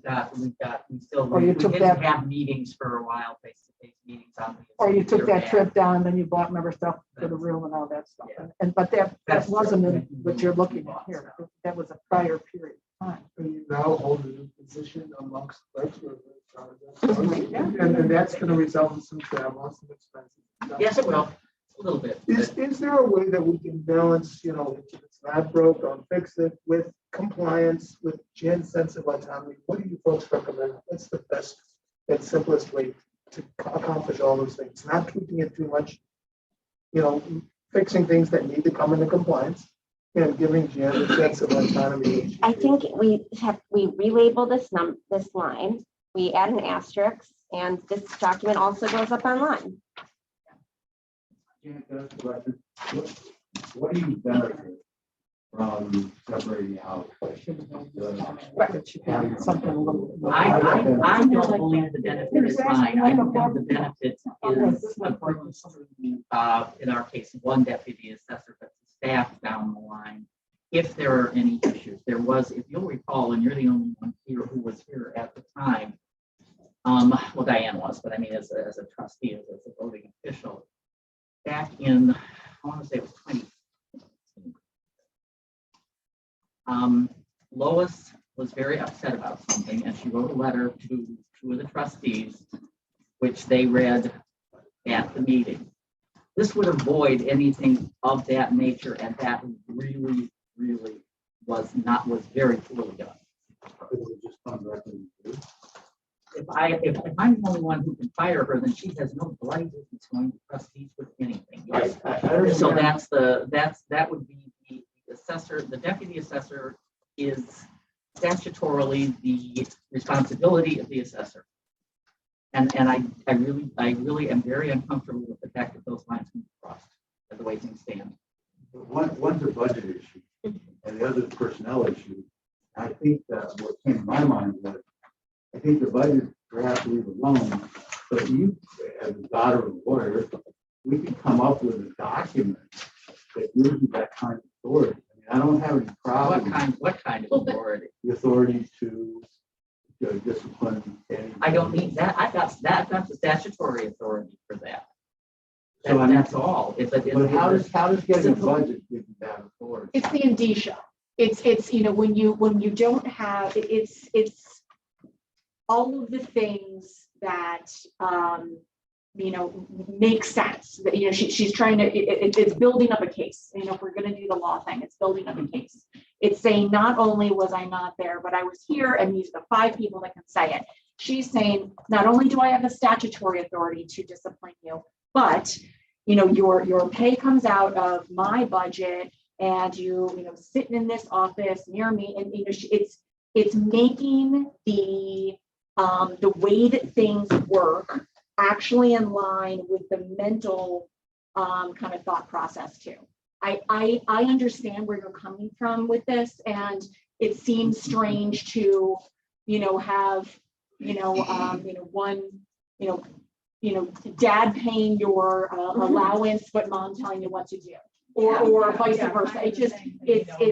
still, Or you we took didn't that- have meetings for a while, face-to-face meetings on. Or you took that Yeah. trip down and then you bought member stuff for the room and all that stuff. Yeah. But that That's wasn't in true. what you're looking at here. That was a prior period of time. And you now hold a new position amongst lecturers. Yeah. And that's going to result in some travel, some expenses. Yes, it will, a little bit. Is there a way that we can balance, if it's not broke, don't fix it, with compliance, with Jen's sense of autonomy? What do you folks recommend? What's the best and simplest way to accomplish all those things? Not tweaking it too much, fixing things that need to come into compliance and giving Jen a sense of autonomy. I think we relabel this line, we add an asterisk, and this document also goes up online. Jan, can I ask a question? What do you benefit from separating out? Something a little. I don't believe the benefit is mine. I believe the benefit is accrues to, in our case, one deputy assessor, but the staff down the line. If there are any issues, there was, if you'll recall, and you're the only one here who was here at the time. Well, Diane was, but I mean, as a trustee, as a voting official, back in, I want to say it was 2015. Lois was very upset about something, and she wrote a letter to two of the trustees, which they read at the meeting. This would avoid anything of that nature, and that really was very poorly done. If I'm the only one who can fire her, then she has no right to join the trustees with anything. So that would be the assessor. The deputy assessor is statutorily the responsibility of the assessor. And I really am very uncomfortable with the fact that those lines can be crossed as the way things stand. One's a budget issue and the other is a personnel issue. I think that what came to my mind was, I think the budget perhaps leave alone, but you, as a daughter of a lawyer, we can come up with a document that gives you that kind of authority. I mean, I don't have any problem. What kind of authority? The authority to discipline. I don't need that. That's the statutory authority for that. So That's all. But how does getting a budget give you that authority? It's the indicia. It's when you don't have it's all of the things that make sense. That she's trying to it's building up a case. If we're going to do the law thing, it's building up a case. It's saying not only was I not there, but I was here, and these are the 5 people that can say it. She's saying, not only do I have the statutory authority to discipline you, but your pay comes out of my budget, and sitting in this office near me, and it's making the way that things work actually in line with the mental kind of thought process too. I understand where you're coming from with this, and it seems strange to have one dad paying your allowance but mom telling you what to do, or vice versa. It's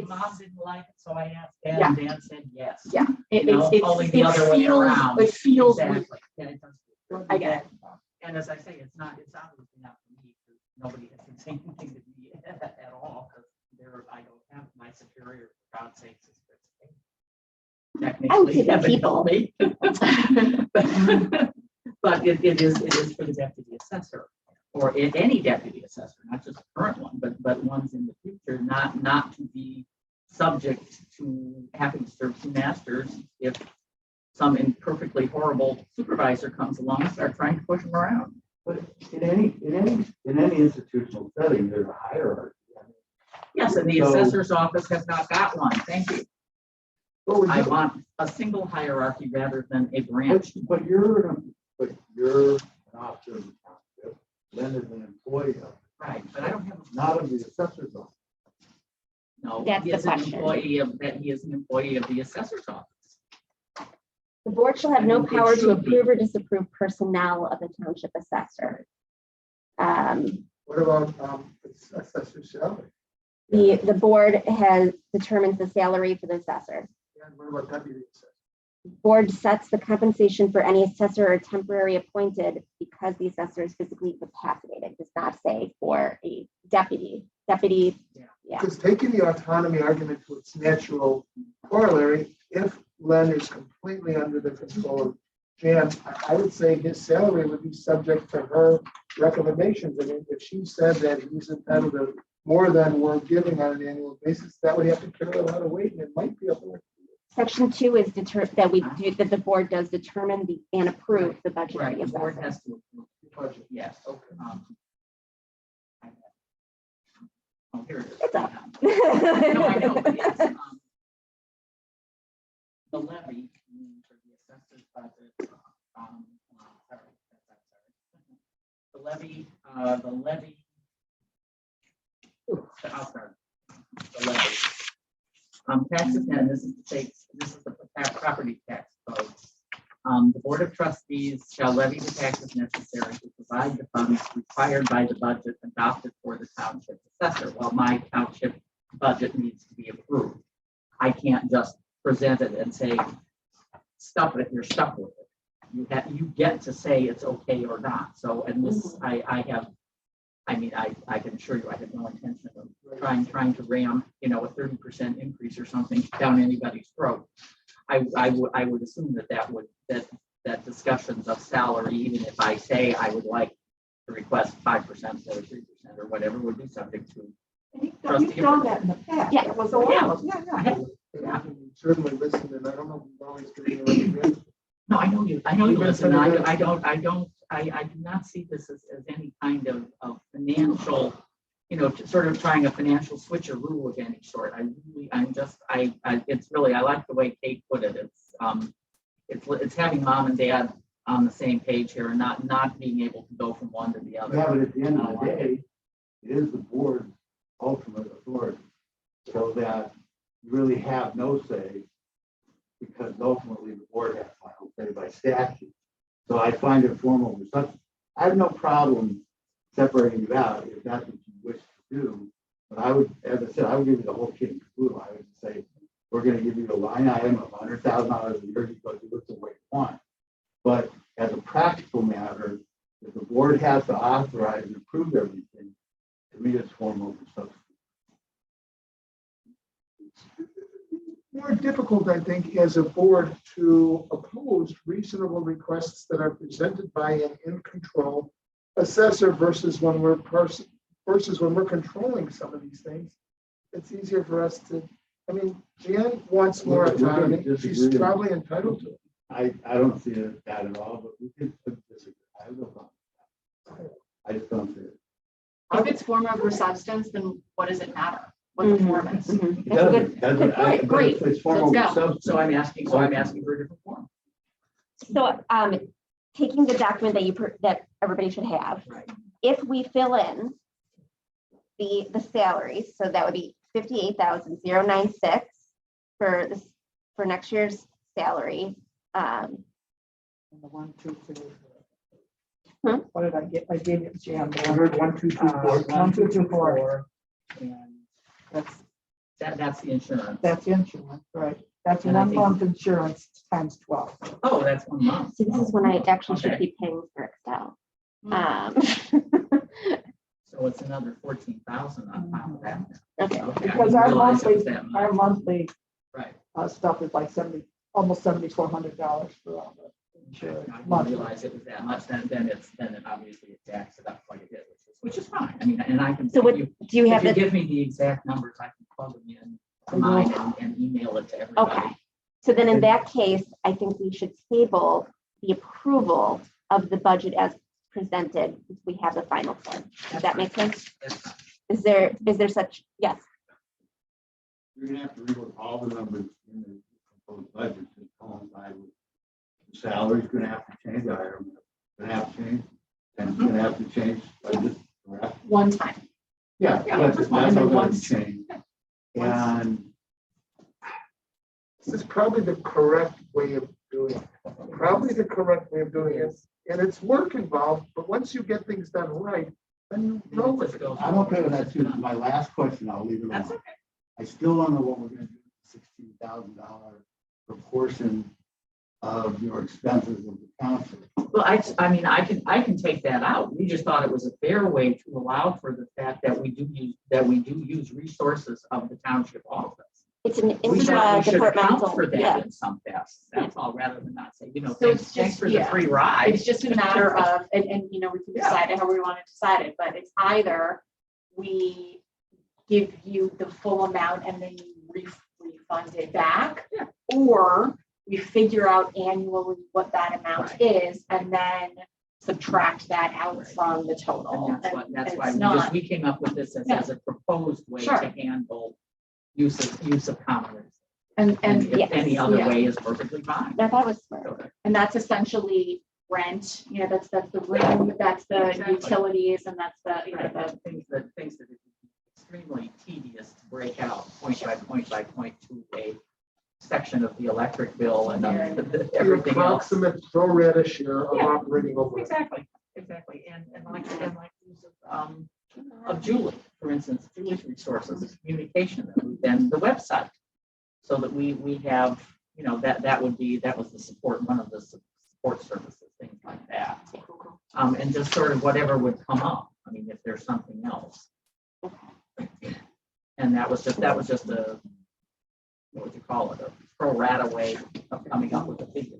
mom didn't like it, so I asked dad, and dad said yes. Yeah, Only the other way around. It feels Exactly. Yeah, it does. I get it. And as I say, it's obviously not for me, because nobody has been saying anything to me at all, because I don't have my superior, for God's sakes, is I would say technically, the evidently. But it is for the deputy assessor, or any deputy assessor, not just the current one, but ones in the future, not to be subject to having to serve 2 masters if some imperfectly horrible supervisor comes along and start trying to push them around. But in any institutional setting, there's a hierarchy. Yes, and the assessor's office has not got one. Thank you. I want a single hierarchy rather than a branch. But you're an officer of the township, then as an employee of, Right, but I don't have. not of the assessor's office. No, That's he the is an question. he is an employee of the assessor's office. The board shall have no power to approve or disapprove personnel of the township assessor. What about assessor salary? The board has determines the salary for the assessor. And what about deputy assessor? Board sets the compensation for any assessor or temporary appointed because the assessor is physically incapacitated. It does not say for a deputy. Yeah. Because taking the autonomy argument to its natural corollary, if Len is completely under the control of Jan, I would say his salary would be subject to her recommendations. I mean, if she said that he's entitled to more than we're giving on an annual basis, that would have to carry a lot of weight, and it might be a board. Section 2 is that the board does determine and approve the budget of Right, the the board assessor. has to approve. Budget. Yes. Okay. Oh, here it is. It's up. No, I know, but it's, the levy for the assessor's budget, sorry. The levy, I'll start. The levy. Taxes, and this is the property tax code. The Board of Trustees shall levy the taxes necessary to provide the funds required by the budget adopted for the township assessor. Well, my township budget needs to be approved. I can't just present it and say, stuff it, you're stuck with it. You get to say it's okay or not. So, and this, I can assure you, I have no intention of trying to ram, a 30% increase or something down anybody's throat. I would assume that discussions of salary, even if I say I would like to request 5% or 3% or whatever, would be subject to. You've done that in the past. Yeah. It was a while. Yeah. Certainly listen, and I don't know if we've always given you a No, I know you listen. I do not see this as any kind of financial, sort of trying a financial switcheroo of any sort. I like the way Kate put it. It's having mom and dad on the same page here and not being able to go from one to the other. Yeah, but at the end of the day, it is the board's ultimate authority, so that you really have no say, because ultimately the board has final say by statute. So I find it formal. I have no problem separating it out if that's what you wish to do. But I would, as I said, I would give you the whole kit and caboodle. I would say, we're going to give you a line item of $100,000 a year because you look the way you want. But as a practical matter, if the board has to authorize and approve everything, to me, it's formal for substance. more difficult, I think, as a board to oppose reasonable requests that are presented by an in-control assessor versus when we're controlling some of these things. It's easier for us to I mean, Jan wants more We're gonna autonomy. She's disagree. probably entitled to it. I don't see it that at all, but we can disagree. I have no problem with that. I just don't see it. If it's form over substance, then what does it matter? What the form is? Mhm. It That's a good- doesn't, point. Great. But if it's form Let's over go. substance. So I'm asking for a different form. So, taking the document that that everybody should have, Right. if we fill in the salaries, so that would be 58,096 for this, for next year's salary. And the 1, 2, 3. Hmm? What did I get? I gave it Jan. I heard 1, 2, 3, 4. 1, 2, 2, 4. And That's, that's the insurance. that's insurance, right? That's And I 1 think- month insurance times 12. Oh, that's 1 month. So this is when I actually should Okay. be paying for Excel. So it's another 14,000 on top of that. Okay, Okay, I Because didn't our realize it was monthly, that much. our monthly Right. stuff is like 70, almost $7,400 for all the I insurance. didn't monthly. realize it was that much, then it obviously it jacks it up quite a bit, which is fine. I mean, and I can. So what- if do you have If you the, give me the exact numbers, I can plug them in to mine and email it to everybody. okay. So then in that case, I think we should table the approval of the budget as presented. If we have the final form. Does that make sense? That's fine. Is there such, yes, You're gonna have to rework all the numbers in the proposed budget to coincide with the salary's gonna have to change, the item gonna have to change, and it's gonna have to change, budget, correct? One time. Yeah, Yeah, that's just all one. gonna Once. change. And This is probably the correct way of doing it. Probably the correct way of doing it. And it's work involved, but once you get things done right, then you know what's going on. I'm okay with that too. My last question, I'll leave it That's alone. okay. I still don't know what we're gonna do with the $16,000 proportion of your expenses of the township. Well, I mean, I can take that out. We just thought it was a fair way to allow for the fact that we do use resources of the township office. it's an We should account intra-departmental, for yeah. that in some tests. That's all, rather than not say, So thanks it's thanks just- for the yeah. free ride. It's just a matter of, and we can Yeah. decide it how we want to decide it, but it's either we give you the full amount and then you refund it back, Yeah. or we figure out annually what that amount Right. is and then subtract that out Right. from the total. And that's why it's not- we came up with this as a proposed way Sure. to handle use of common resources. And And if yes, any other yeah. way is perfectly fine. I thought it was smart. Okay. And that's essentially rent, that's the room, that's the Exactly. utilities, and that's the, the, Things that would be extremely tedious to break out point by point to a section of the electric bill and The everything else. approximate pro rata share of Yeah. operating overhead. Exactly. And like use of Julie, for instance, Julie's resources, communication, and then the website. So that we have, that was the support, one of the support services, things like that. And just sort of whatever would come up. I mean, if there's something else. And that was just a, what would you call it, a pro rata way of coming up with a figure.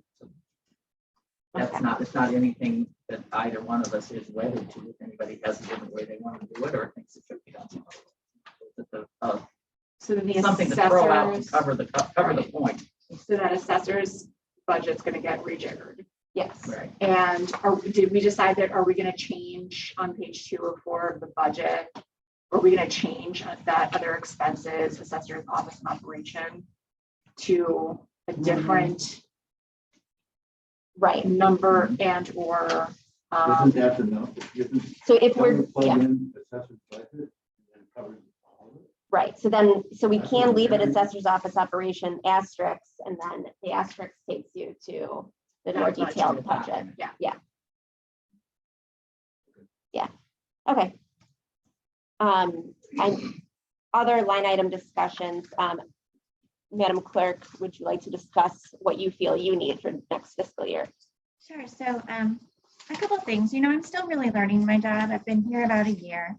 It's not anything that either one of us is wedded to. If anybody has a different way they want to do it or thinks it should be done. so then the Something to throw out to assessors, cover the point. so that assessor's budget's gonna get rejiggered. Yes. Right. And did we decide that, are we gonna change on page 204 of the budget? Are we gonna change that other expenses, assessor's office and operation to a different Right. number and or? Isn't that enough? So if we're, Plug yeah, in assessor's budget and then cover all of it? right. So we can leave it assessor's office operation asterisks, and then the asterisk takes you to the more That budget. detailed budget. Yeah. Okay. And other line item discussions, Madam Clerk, would you like to discuss what you feel you need for next fiscal year? Sure. So a couple of things. I'm still really learning my job. I've been here about a year.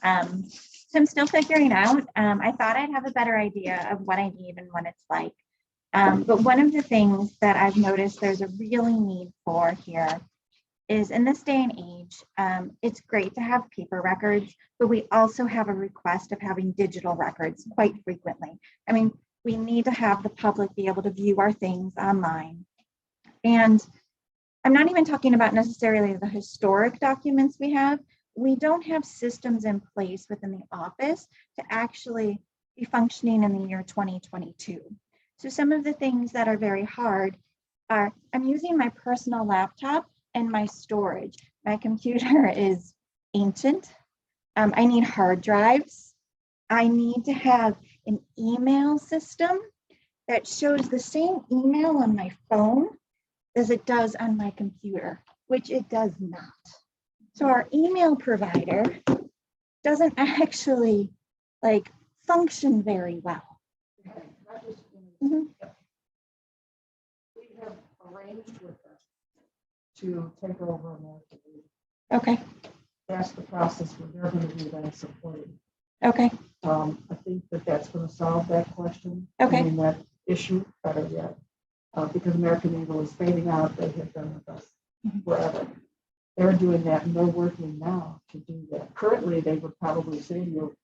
So I'm still figuring it out. I thought I'd have a better idea of what I need and what it's like. But one of the things that I've noticed there's a really need for here is in this day and age, it's great to have paper records, but we also have a request of having digital records quite frequently. I mean, we need to have the public be able to view our things online. And I'm not even talking about necessarily the historic documents we have. We don't have systems in place within the office to actually be functioning in the year 2022. So some of the things that are very hard are, I'm using my personal laptop and my storage. My computer is ancient. I need hard drives. I need to have an email system that shows the same email on my phone as it does on my computer, which it does not. So our email provider doesn't actually like function very well. Mhm. We have arranged with them to take over American Eagle. Okay, That's the process where they're going to be then supporting. okay, I think that that's going to solve that question. Okay. I mean, that issue better yet. Because American Eagle is fading out, they have been with us Mhm. forever. They're doing that and they're working now to do that. Currently, they would probably say to you,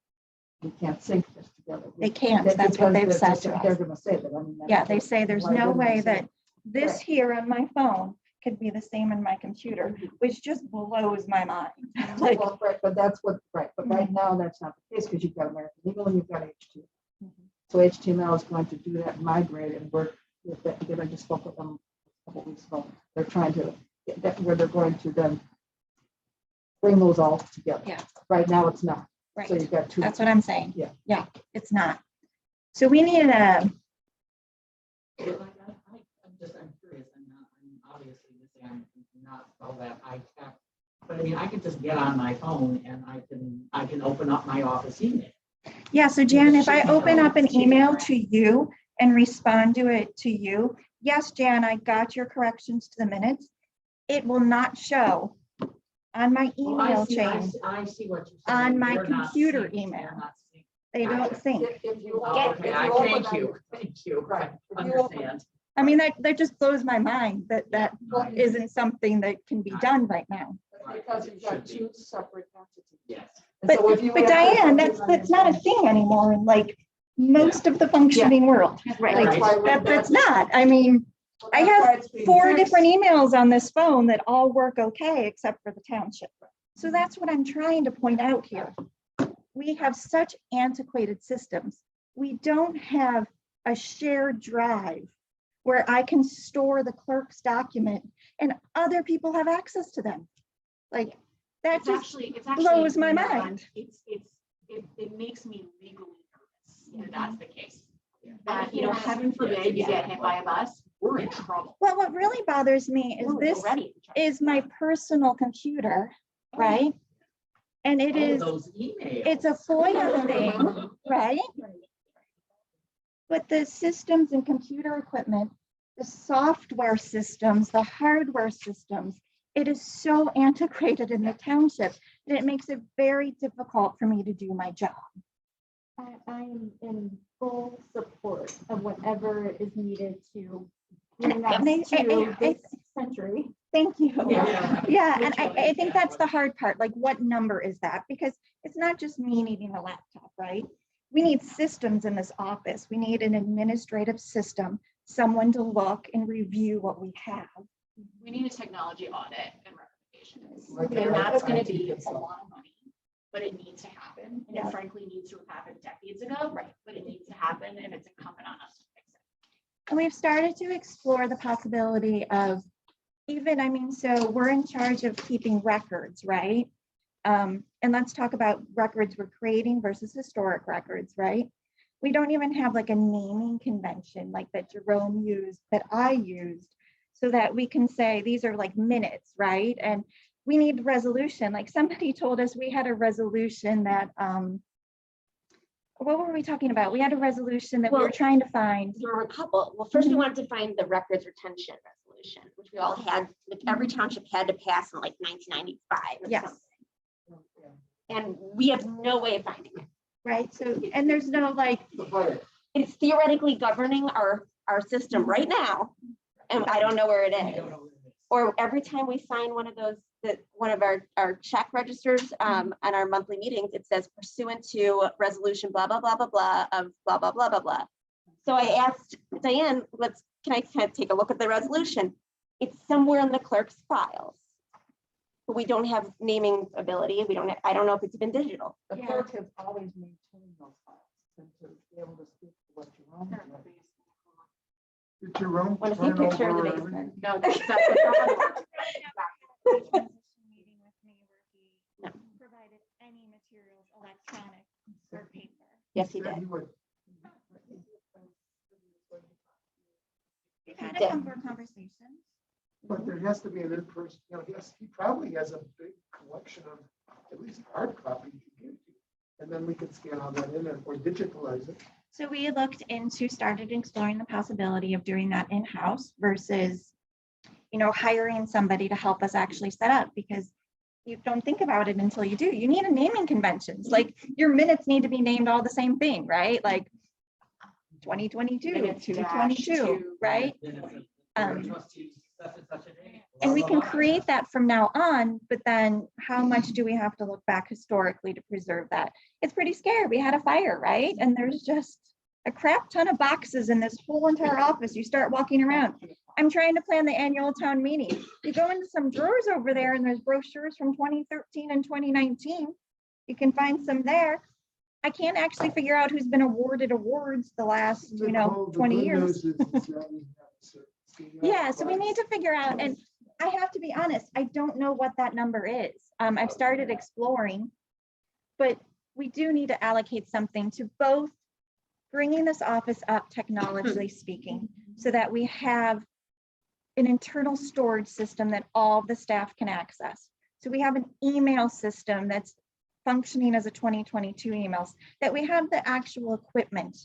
we can't sync this together. they can't, that's what Because they've said to they're us. going to say that. I mean, that's Yeah, they what- say there's why no wouldn't they way say that it? this Right. here on my phone could be the same on my computer, which just blows my mind. Like, Well, right, but that's what, right, but right now, that's not the case, because you've got American Eagle and you've got HTML. So HTML is going to do that, migrate and work with that. Again, I just spoke with them a couple weeks ago. They're trying to get that where they're going to then bring those all together. Yeah. Right now, it's not. So right, you've got two. that's what I'm saying. Yeah. Yeah, it's not. So we need a, I'm curious, I'm obviously I'm not all that high tech, but I mean, I could just get on my phone and I can open up my office email. yeah, so Jan, if I Should be open up an cheaper, email right? to you and respond to it to you, yes, Jan, I got your corrections to the minutes. It will not show on my Oh, I email see, chain. I see what you're saying. On my They're not computer synced, they're email. not synced. They don't Gotcha. sync. If you Oh, get, okay, if I you open thank on you, your- thank you. Right. I If you open- understand. I mean, that just blows my mind that that Right. isn't something that can be done right now. Because you've got Should be. two separate entities. Yes. And But, so if you but have to Diane, put it that's on your not a phone- thing anymore in like most of the functioning world. Right. That's Like, why we're- that's not. I mean, I that's have why it's being 4 fixed. different emails on this phone that all work okay, except for the township. So that's what I'm trying to point out here. We have such antiquated systems. We don't have a shared drive where I can store the clerk's document and other people have access to them. Like, that It's just actually blows my not- mind. It makes me legally nervous if Mhm. that's the case. That, heaven forbid you get hit by a bus, we're in trouble. Well, what really bothers me is Ooh, this already. is my personal computer, right? And it Oh, is, those emails. it's a FOIA thing, right? But the systems and computer equipment, the software systems, the hardware systems, it is so antiquated in the township that it makes it very difficult for me to do my job. I am in full support of whatever is needed to bring us And to this century. Thank you. Yeah. Yeah, and I think that's the hard part. Like, what number is that? Because it's not just me needing a laptop, right? We need systems in this office. We need an administrative system, someone to look and review what we have. We need a technology audit and recommendations. Like And that, that's I gonna think be it's a lot of money, but it needs to happen. And Yeah. it frankly needs to have happened decades ago, Right. but it needs to happen and it's incumbent on us to fix it. And we've started to explore the possibility of even, I mean, so we're in charge of keeping records, right? And let's talk about records we're creating versus historic records, right? We don't even have like a naming convention like that Jerome used, that I used, so that we can say these are like minutes, right? And we need resolution. Like somebody told us we had a resolution that, what were we talking about? We had a resolution that we were Well, trying to find. There were a couple. Well, first we wanted to find the records retention resolution, which we all had, like every township had to pass in like 1995 or Yes. something. And we have no way of finding it. Right, so, and there's no like, It's theoretically governing our system right now, and I don't know where it We don't is. know where it is. or every time we sign one of those, one of our check registers on our monthly meetings, it says pursuant to resolution, blah, blah, blah, blah, blah, of blah, blah, blah, blah, blah. So I asked Diane, can I kind of take a look at the resolution? It's somewhere in the clerk's files. But we don't have naming ability. I don't know if it's been digital. The clerk has always maintained those files and to be able to speak to what you own. Get your room. Want to see a turn picture of the over, basement? No, that's the problem. Meeting with me where he provided any materials, electronic or paper. Yes, he said did. would. We've had did. a number of conversations. But there has to be an in-person, he probably has a big collection of at least hard copies to give you. And then we can scan all that in or digitalize it. So we started exploring the possibility of doing that in-house versus, hiring somebody to help us actually set up, because you don't think about it until you do. You need a naming conventions, like your minutes need to be named all the same thing, right? Like 2022, Minutes dash 222, two. right? Trustees, such and such a day. And we can create that from now on, but then how much do we have to look back historically to preserve that? It's pretty scary. We had a fire, right? And there's just a crap ton of boxes in this whole entire office. You start walking around. I'm trying to plan the annual town meeting. You go into some drawers over there and there's brochures from 2013 and 2019. You can find some there. I can't actually figure out who's been awarded awards the last, The 20 good years. news is that we have certain Yeah, so we need to figure out, and I have to be honest, I don't know what that number is. I've started exploring, but we do need to allocate something to both bringing this office up technologically speaking, so that we have an internal storage system that all the staff can access. So we have an email system that's functioning as a 2022 emails, that we have the actual equipment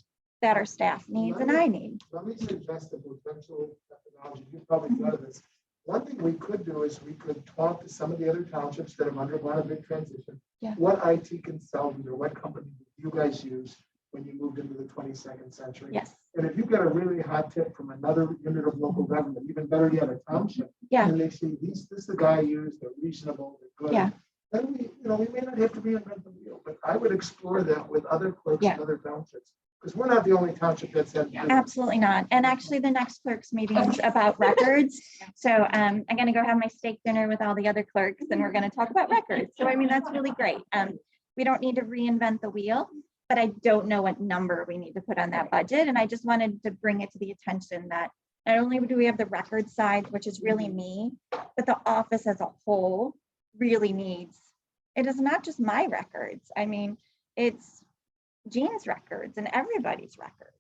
that our staff needs and I need. Let me suggest a potential methodology. You've probably thought of this. One thing we could do is we could talk to some of the other townships that have undergone a big transition. Yeah. What IT consultant or what company did you guys use when you moved into the 22nd century? Yes, And if you've got a really hot tip from another unit of local government, even better yet, a township. Yeah. And they say, this is the guy I use, they're reasonable, they're good. Yeah. Then we may not have to reinvent the wheel, but I would explore that with other clerks Yeah. and other townships. Because we're not the only township that's had. absolutely not. And actually the next clerks meeting is about records. So I'm gonna go have my steak dinner with all the other clerks and we're gonna talk about records. So I mean, that's really great. We don't need to reinvent the wheel, but I don't know what number we need to put on that budget. And I just wanted to bring it to the attention that not only do we have the record side, which is really me, but the office as a whole really needs, it is not just my records. I mean, it's Jean's records and everybody's records.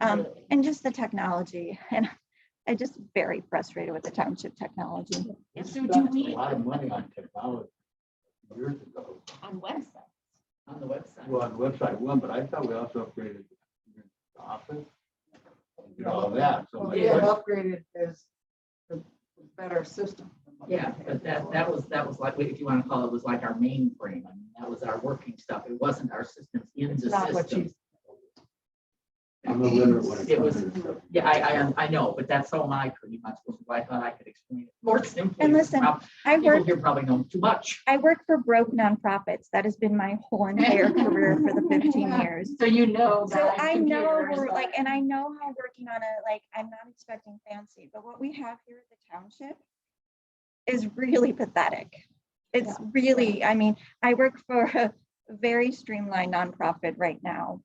Right. And just the technology. And I just very frustrated with the township technology. We So do spent we- a lot of money on technology years ago. On website. On the website. Well, on the website one, but I thought we also upgraded the office. And did all of that. So Well, my we have question- upgraded as a better system. Yeah, but that was like, if you want to call it, was like our mainframe. I mean, that was our working stuff. It wasn't our systems in It's the not what system. she's. I'm illiterate when it It was, comes to stuff. yeah, I know, but that's so am I pretty much, which is why I thought I could explain it more simply. And listen, I People work here probably know too much. for broke nonprofits. That has been my whole entire career for the 15 years. So you know. So that I know computers, we're like, and I know how working on it, like, I'm not expecting fancy, but what we have here at the township is really pathetic. It's really, I mean, I work for a very streamlined nonprofit right now.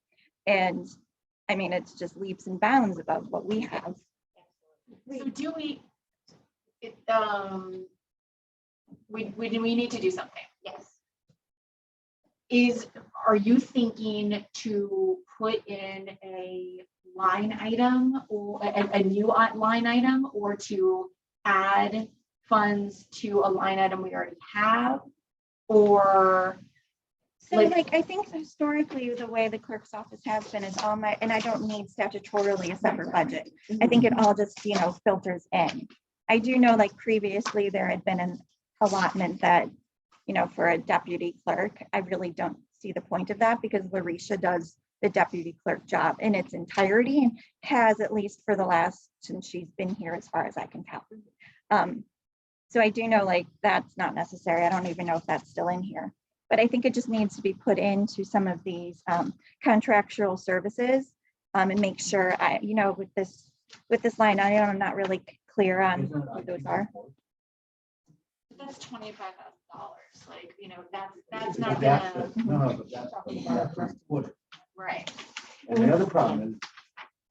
And I mean, it's just leaps and bounds above what we have. So do we, we need to do something. Yes. Are you thinking to put in a line item or a new line item, or to add funds to a line item we already have? Or So Like- like, I think historically, the way the clerk's office has been is all my, and I don't need statutorily a separate budget. I think it all just, filters in. I do know like previously there had been an allotment that, for a deputy clerk, I really don't see the point of that because Larisha does the deputy clerk job in its entirety and has, at least for the last, since she's been here, as far as I can tell. So I do know like that's not necessary. I don't even know if that's still in here. But I think it just needs to be put into some of these contractual services and make sure with this line item, I'm not really clear on what those are. That's $25,000. Like, that's not That's gonna, the- No, but that's the footer. right. And the other problem is,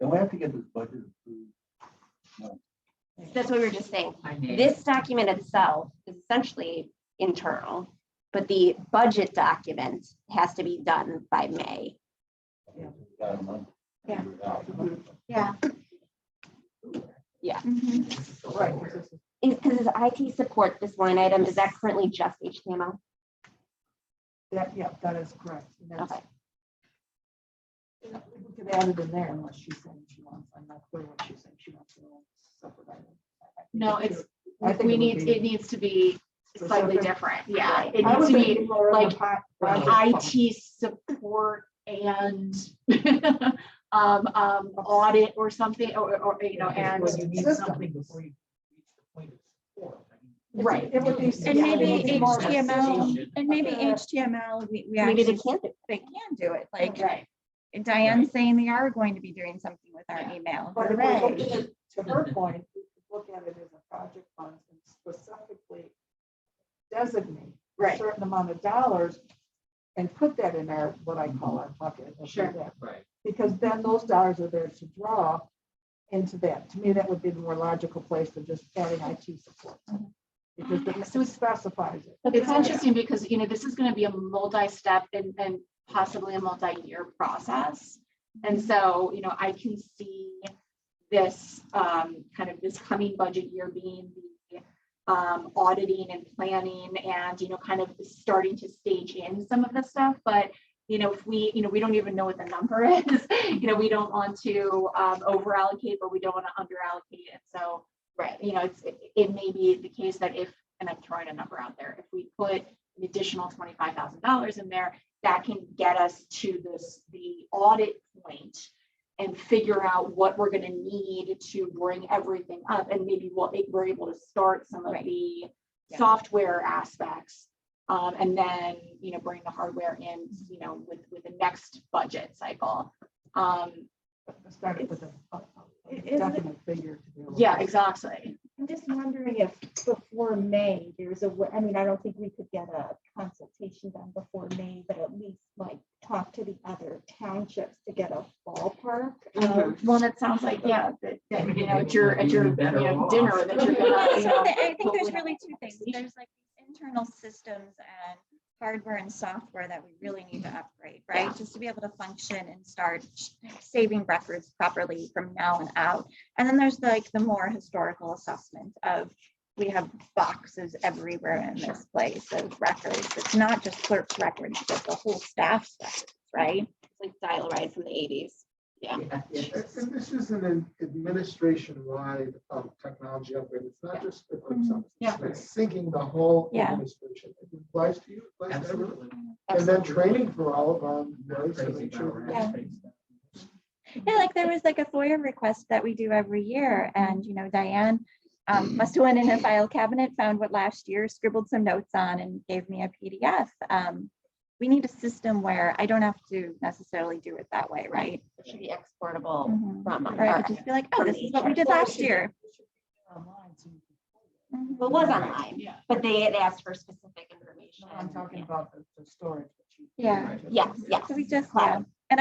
don't we have to get this budget approved? That's what we were just saying. I mean, This document itself is essentially internal, but the budget document has to be done by May. We got a month. Yeah. Figure it out. Yeah. Mhm. Right. 'Cause this is- Because his IT support, this line item, is that currently just HTML? Yeah, that is correct. And that's- Okay. We could add it in there unless she's saying she wants, I'm not clear what she's saying, she wants to know separate item. No, it's, I think it needs to be slightly Specific. different. Yeah, it I needs was to be thinking more of a like project fund. IT support and audit or something, or and, Well, you need System. something before you reach the point of support. I mean, right. It would be. And yeah, maybe it would be more of a HTML, system. and maybe HTML, we Maybe they actually, can't do. they can do it. Like Right. Diane's saying they are going to be doing something with our Yeah. email. But if we look Hooray. at it, to her point, we could look at it as a project fund and specifically designate a Right. certain amount of dollars and put that in our, what I call our bucket. of Sure. that. Right. Because then those dollars are there to draw into that. To me, that would be the more logical place than just adding IT support. Because it specifies it. It's interesting because, this is going to be a multi-step and possibly a multi-year process. And so, I can see this kind of this coming budget year being the auditing and planning and, kind of starting to stage in some of this stuff. But, if we don't even know what the number is, we don't want to over allocate, but we don't want to under allocate. And so, right, it may be the case that if, and I'm throwing a number out there, if we put an additional $25,000 in there, that can get us to the audit point and figure out what we're going to need to bring everything up. And maybe we're able to start some of the software aspects and then, bring the hardware in, with the next budget cycle. Started with a Is it- definite figure. to be able to- Yeah, exactly. I'm just wondering if before May, there's a way, I mean, I don't think we could get a consultation done before May, but at least like talk to the other townships to get a ballpark. of- Well, that sounds like, that, at your Better off. dinner that you're gonna, So I think what there's would- really two things. There's like internal systems and hardware and software that we really need to upgrade, right? Yeah. Just to be able to function and start saving records properly from now and out. And then there's like the more historical assessment of, we have boxes everywhere in this place of records. It's not just clerk's records, but the whole staff's records, right? It's like dial ride from the 80s. Yeah. And this is an administration-wide technology upgrade. It's not just the clerk's Mhm. office. Yeah. It's syncing the whole Yeah. administration. It applies to you, it applies to everyone. Absolutely. And then training for all of our employees to Crazy make about sure. Yeah. race. Yeah, like there was like a FOIA request that we do every year and, Diane must have went in a file cabinet, found what last year, scribbled some notes on and gave me a PDF. We need a system where I don't have to necessarily do it that way, right? It should be exportable Mhm. from. Or I could just be like, oh, this is what we did last year. Online, so you can- Mhm. Well, it was online, Yeah. but they had asked for specific information. No, I'm talking about the storage. that you- Yeah. Yes. So we just, yeah, and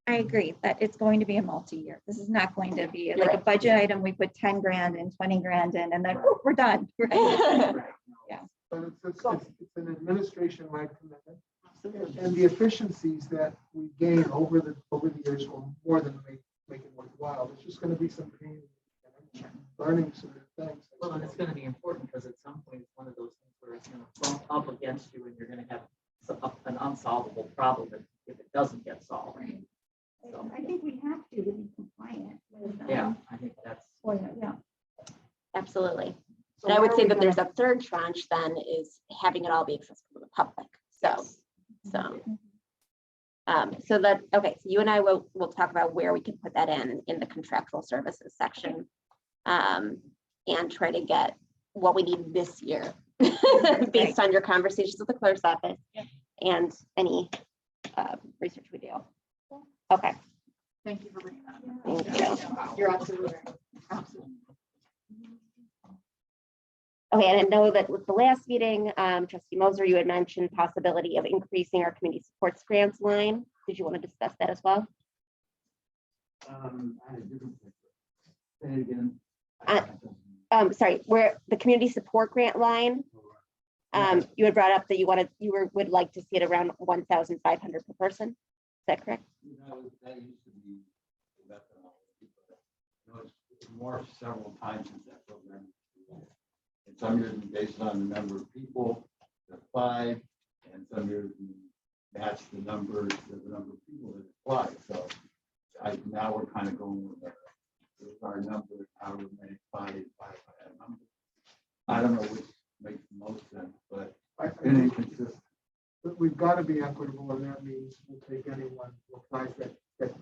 I agree that it's going to be a multi-year. This is not going to be like a budget item. We put 10 grand and 20 grand in and then oh, we're done. Right? Right. But it's an administration-wide commitment. And the efficiencies that we gain over the years will more than make it worthwhile. There's just gonna be some pain and learning some new things. Well, and it's gonna be important because at some point, it's one of those things where it's gonna bump up against you and you're gonna have an unsolvable problem if it doesn't get solved. So, I think we have to be compliant with. yeah, I think that's. FOIA, yeah. Absolutely. So And I would where are say we that there's gonna- a third tranche then is having it all be accessible to the public. So that, okay, so you and I will talk about where we can put that in the contractual services section. and try to get what we need this year based on your conversations with the clerk's office and any research we do. Okay, Thank you for bringing that up. thank you. You're absolutely right. Absolutely. Okay, and I know that with the last meeting, Trustee Moser, you had mentioned possibility of increasing our community supports grants line. Did you want to discuss that as well? I had a different picture. Say it again. Sorry, where the community support grant line, you had brought up that you would like to see it around 1,500 per person. Is that correct? That used to be the methodology, but it's morphed several times since that program. And some years we based on the number of people, the 5, and some years we match the numbers to the number of people that apply. So now we're kind of going with our number, how we make 5 by that number. I don't know which makes the most sense, but I it ain't think consistent. that we've got to be equitable, and that means we'll take anyone who applies that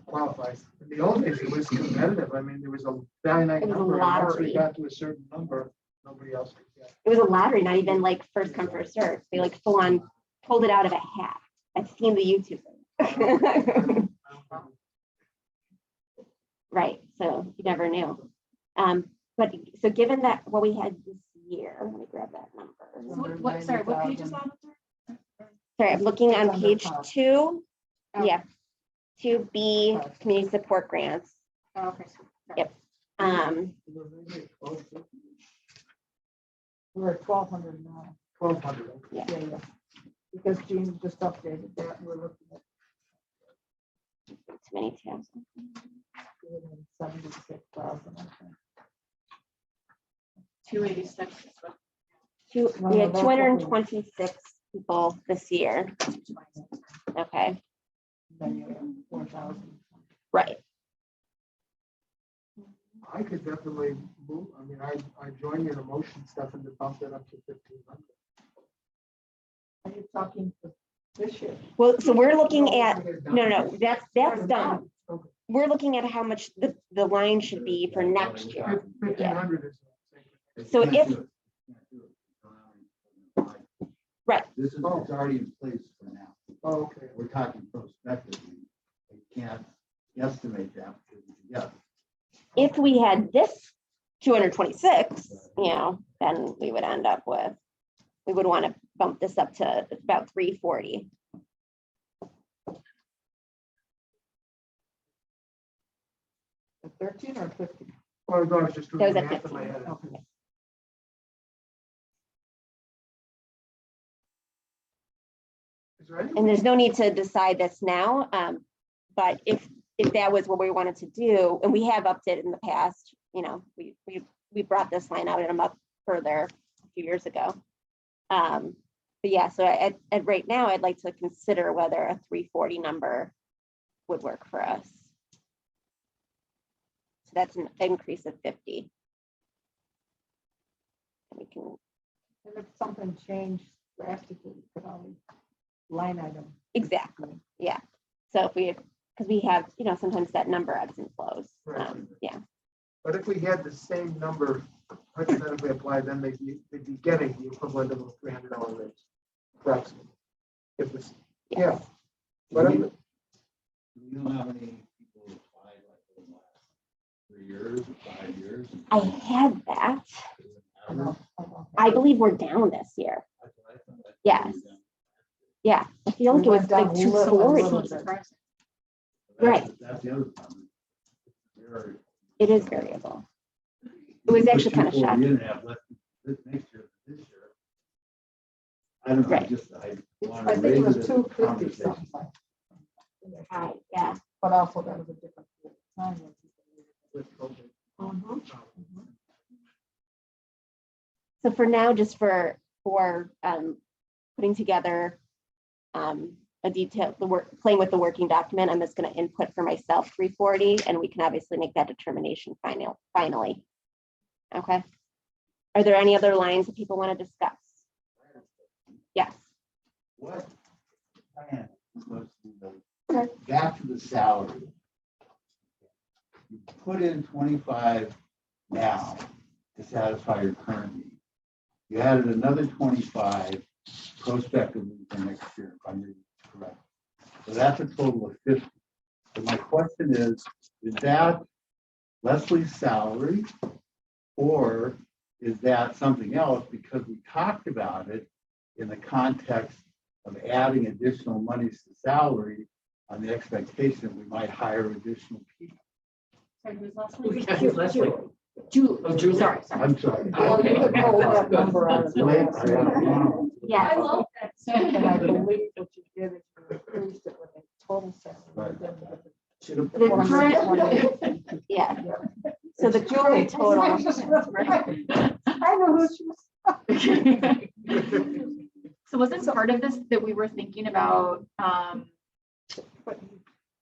qualifies. In the old days, it was competitive. I mean, there was a finite It was a number, and once lottery. we got to a certain number, nobody else could get. It was a lottery, not even like first come, first serve. They like full on pulled it out of a hat. I've seen the YouTube. Right, so you never knew. But so given that what we had this year, let me grab that number. Sorry, what page is that? Sorry, I'm looking on It's under page cost. 2. Oh. Yeah. 2B, community support grants. Oh, okay. Yep. We're at 1,200 now. 1,200. Yeah. Yeah. Because Jean just updated that. We're looking at Too many tabs. 76,000. I think. 286. We had No, that's what we- 226 people this year. Okay, Then you have 4,000. right. I could definitely move. I mean, I join you in the motion stuff and to bump that up to 1,500. Are you talking for this year? Well, so we're looking at, no, that's done. Okay. We're looking at how much the line should be for next year. 1,500 is. So Can't if- do it. Can't do it. Right. This is, it's already in place for now. Oh, okay. We're talking prospectively. We can't estimate that because yes. If we had this 226, then we would end up with, we would want to bump this up to about 340. At 13 or 15? Well, I was just doing That was the at math in my 15. head. Okay. Is there any? And there's no need to decide this now, but if that was what we wanted to do, and we have upped it in the past, we brought this line out and up further a few years ago. But yeah, so at right now, I'd like to consider whether a 340 number would work for us. So that's an increase of 50. We can, And if something changed drastically, you could always line item. exactly, yeah. So if we, because we have, sometimes that number ebbs and flows. Right. Yeah, But if we had the same number hypothetically applied, then they'd be getting the equivalent of a $300 raise. Approximately. If this, yeah. yes. But Do you know how many people applied like in the last 3 years or 5 years? I had that. Average? I believe we're down this year. That's what I thought. Yes. Yeah, I feel like it was like 240. That's- Right. That's the other problem. Very- It is variable. It was actually kind of Put 240 shocking. in and have less this next year, this year. I don't know, Right. I want I to think it raise was it as a 250 conversation. something. Yeah. But also that was a different time. when people So for now, just for putting together a detail, playing with the working document, I'm just going to input for myself 340, and we can obviously make that determination finally. Okay. Are there any other lines that people want to discuss? Yes. What plan is supposed to be the, back to the salary? You put in 25 now to to satisfy your current need. You added another 25 prospectively for next year, if I'm reading it correct. So that's a total of 50. So my question is that Leslie's salary, or is that something else? Because we talked about it in the context of adding additional monies to salary on the expectation that we might hire additional people. Sorry, who's Leslie. Julie. Oh, Julie. Sorry. I'm sorry. Well, you could pull that number out of the last I year. don't Yeah. I love that. And I believe what you did is you increased it with a total salary. Right. then with the Should have- The current, 428. yeah, Yeah. so the Julie total, I know who she was. So wasn't part of this that we were thinking about,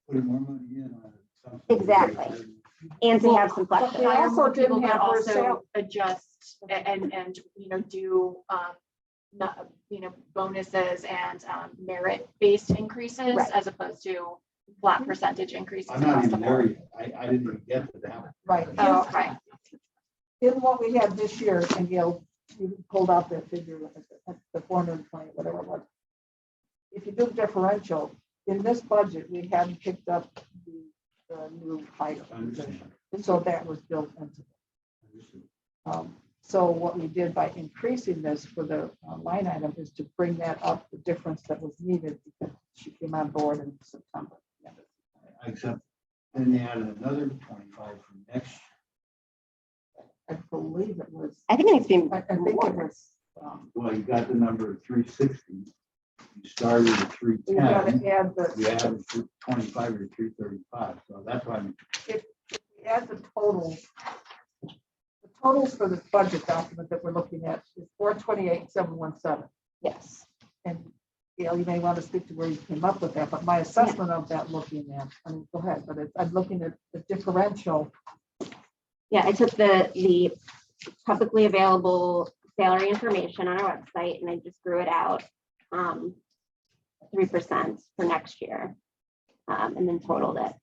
Putting more money in on something. Exactly. and to have some But flexibility. they hire also more people, didn't but have her also sal- adjust and, do, bonuses and merit-based increases Right. as opposed to flat percentage increases. I'm not across the even there board. yet. I didn't even get to that. Right. Oh, okay. In what we had this year, and Gail, you pulled out that figure, the 420, whatever it was. If you do differential, in this budget, we hadn't picked up the new hire position. And so that was built into it. So what we did by increasing this for the line item is to bring that up, the difference that was needed because she came on board in September. Except then they added another 25 for next year. I believe it was, I think it needs to be, I think it was, Well, you got the number of 360. You started at we got 310. to add the, You added 25 or 335. So that's why I'm. if we add the totals for the budget document that we're looking at is 428,717. yes. And Gail, you may want to speak to where you came up with that, but my assessment of that looking at, I mean, go ahead, but I'm looking at the differential. Yeah, I took the publicly available salary information on our website and I just grew it out 3% for next year. And then totaled it.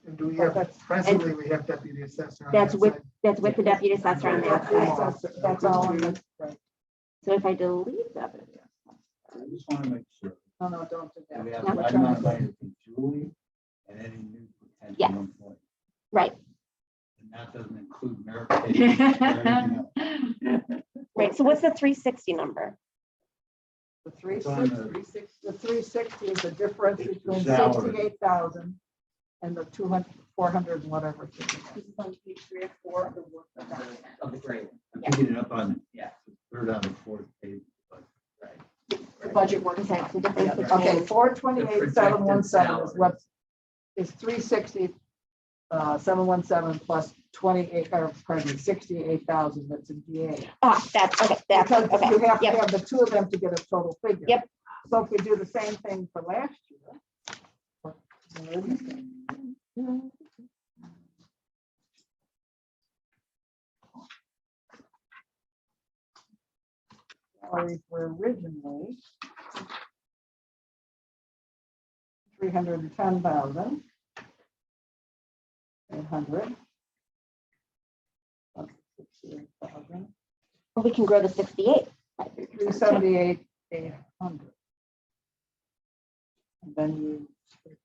And do we have, presently, we have deputy assessor. on That's that with, side. that's with the deputy assessor on that side. That's all. on the- right. So if I delete that, I just want to make sure. No, don't do that. We have No. the right amount of money for Julie and any new potential Yes. employee. right, And that doesn't include merit pay or anything else. right. So what's the 360 number? The It's on 360 is the difference It's the between salary. 68,000 and the 400 and whatever. Of the grade. I'm picking it up on, Yeah. third on the fourth page. But The budget work. Okay, so the difference Yeah, Okay, between, 428,717 is what is 360, 717 plus 28, or pardon me, 68,000 that's in DA. that's, okay, that's, Because okay, you have to yep, have the two of them to get a total figure. Yep. So if we do the same thing for last year. where is it? Salaries were originally 310,000. 800. Plus 68,000. Or we can grow to 68. 378, 800. And then you. take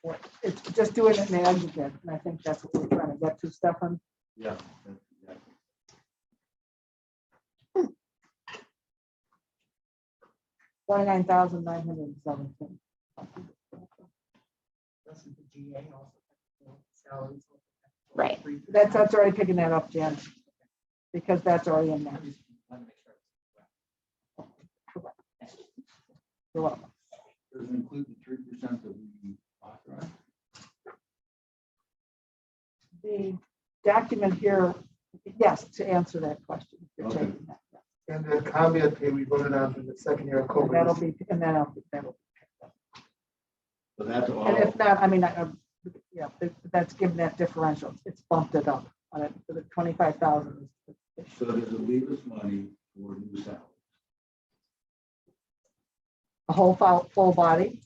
away- It's just doing it in the aggregate, and I think that's what we're trying to get to, Stefan. yeah, that's exactly. 29,917. Doesn't the GA also have salaries? Right. That's already picking that up, Jen. Because that's already in there. Let me make sure. You're welcome. Does it include the 3% that we authorized? The document here, yes, to answer that question. if you're Okay. taking that. And the caveat pay we voted on for the second year of And that'll COVID. be, and that'll be. So that's all. And if not, I mean, yeah, that's given that differential, it's bumped it up on it, for the 25,000. So does it leave us money for new salaries? A full body,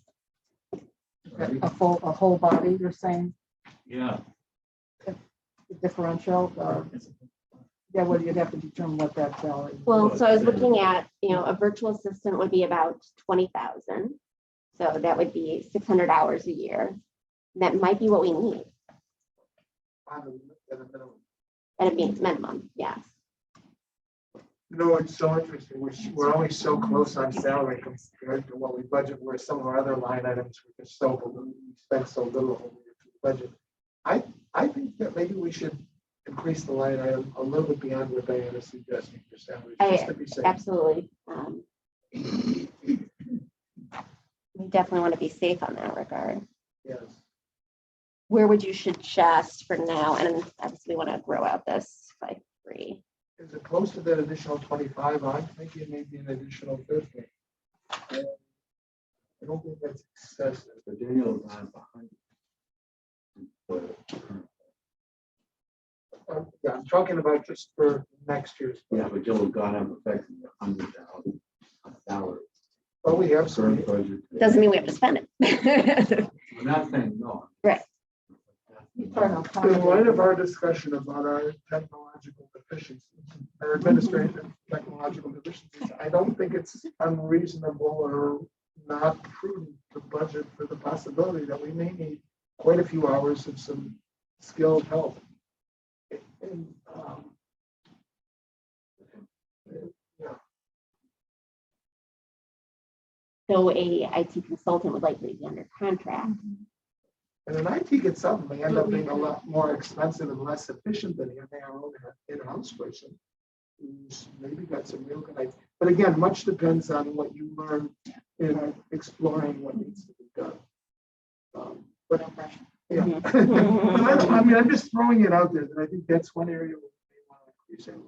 Right? a whole body, you're saying, Yeah. the differential, yeah, well, you'd have to determine what that salary. is. Well, so I was looking at, a virtual assistant would be about 20,000. So that would be 600 hours a year. That might be what we need At a minimum. at a minimum, yes. It's so interesting. We're only so close on salary compared to what we budget, where some of our other line items, we spend so little over the budget. I think that maybe we should increase the line item a little bit beyond what Diana's suggesting for salaries, just to be safe. Absolutely. We definitely want to be safe on that regard. Yes. Where would you suggest for now? And obviously we want to grow out this by 3. Is it close to that additional 25? I'm thinking maybe an additional 50. I don't think that's excessive. But Daniel is on behind. Yeah, I'm talking about just for next year's. Yeah, but Joe has gone up affecting $100,000 salary. But we have some. Current budget. Doesn't mean we have to spend it. I'm not saying no. Right. In light of our discussion about our technological deficiencies, our administrative technological deficiencies, I don't think it's unreasonable or not prudent to budget for the possibility that we may need quite a few hours of some skilled help. And, yeah, So a IT consultant would likely be under contract. and an IT consultant may end up being a lot more expensive and less efficient than our own in-house person, who's maybe got some real good ideas. But again, much depends on what you learn in exploring what needs to be done. But yeah, I mean, I'm just throwing it out there, that I think that's one area where we may want to increase our life.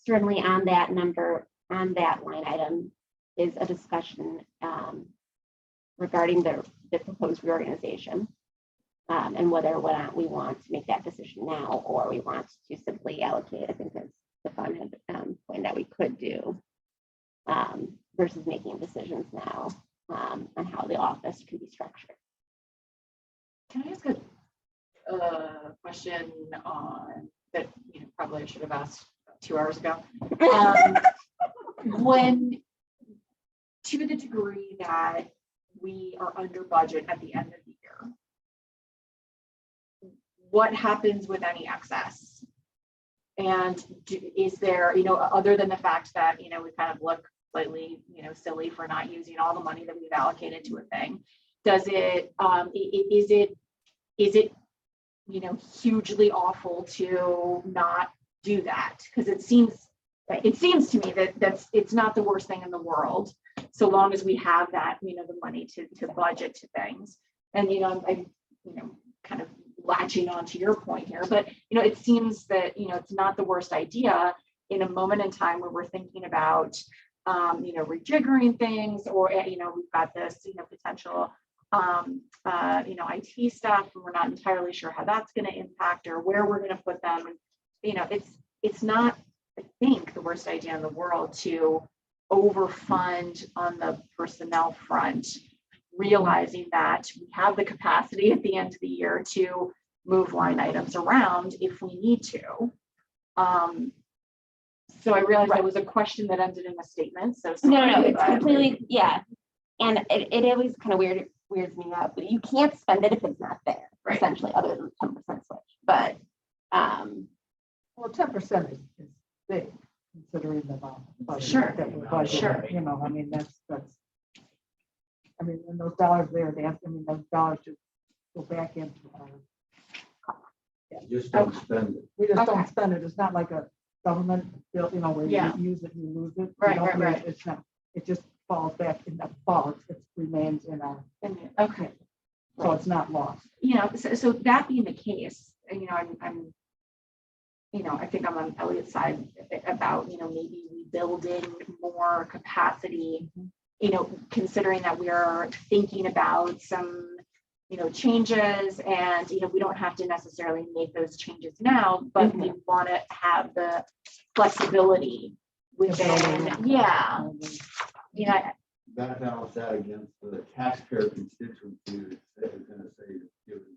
Certainly on that number, on that line item is a discussion regarding the proposed reorganization and whether or not we want to make that decision now or we want to simply allocate, I think that's the fund had pointed out we could do versus making decisions now on how the office can be structured. Can I ask a question on that, probably I should have asked 2 hours ago. When, to the degree that we are under budget at the end of the year, what happens with any excess? And is there, other than the fact that, we kind of look slightly, silly for not using all the money that we've allocated to a thing, does it, is it, hugely awful to not do that? Because it seems to me that it's not the worst thing in the world, so long as we have that, the money to budget to things. And, I'm, kind of latching on to your point here, but, it seems that, it's not the worst idea in a moment in time where we're thinking about, rejiggering things, or, we've got this, potential, IT stuff, and we're not entirely sure how that's going to impact or where we're going to put them. And, it's not, I think, the worst idea in the world to overfund on the personnel front, realizing that we have the capacity at the end of the year to move line items around if we need to. So I realized that was a question that ended in a statement. So No, it's completely, yeah. And it always kind of weirds me out, but you can't spend it if it's not there, Right. essentially, other than 10% switch. But Well, 10% is big, considering the amount. of budget Sure, that we're budgeting, sure. I mean, that's, and those dollars there, those dollars just go back into our. You just don't spend it. We just don't Okay. spend it. It's not like a government bill, where Yeah. you use it, you lose it. Right, You don't right, lose it. It's not, it just falls back in the fall. It remains in our, Okay. so it's not lost. So that being the case, I'm I think I'm on Elliot's side about, maybe rebuilding more capacity, considering that we are thinking about some, changes, and, we don't have to necessarily make those changes now, but we want to have the flexibility within, yeah, you know, That balance that against the taxpayer constituency that is gonna say you're giving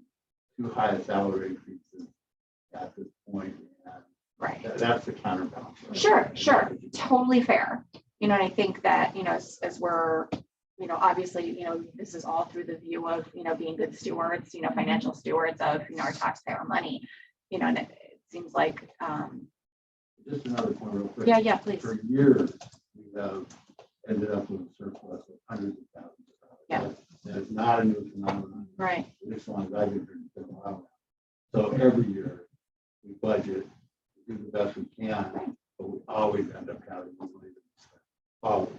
too high a salary increases at this point. And right. that's the counterbalance. right? Sure, totally fair. You know, and I think that, you know, as we're, you know, obviously, you know, this is all through the view of, you know, being good stewards, you know, financial stewards of, you know, our taxpayer money, you know, and it seems like, Just another point real quick. yeah, please. For years, we have ended up with a surplus of hundreds of thousands of dollars. Yeah. That's not a new phenomenon. Right. This one, I've been here, it's been a while now. So every year, we budget, we do the best we can, but we always end up having more money than we spend. Always,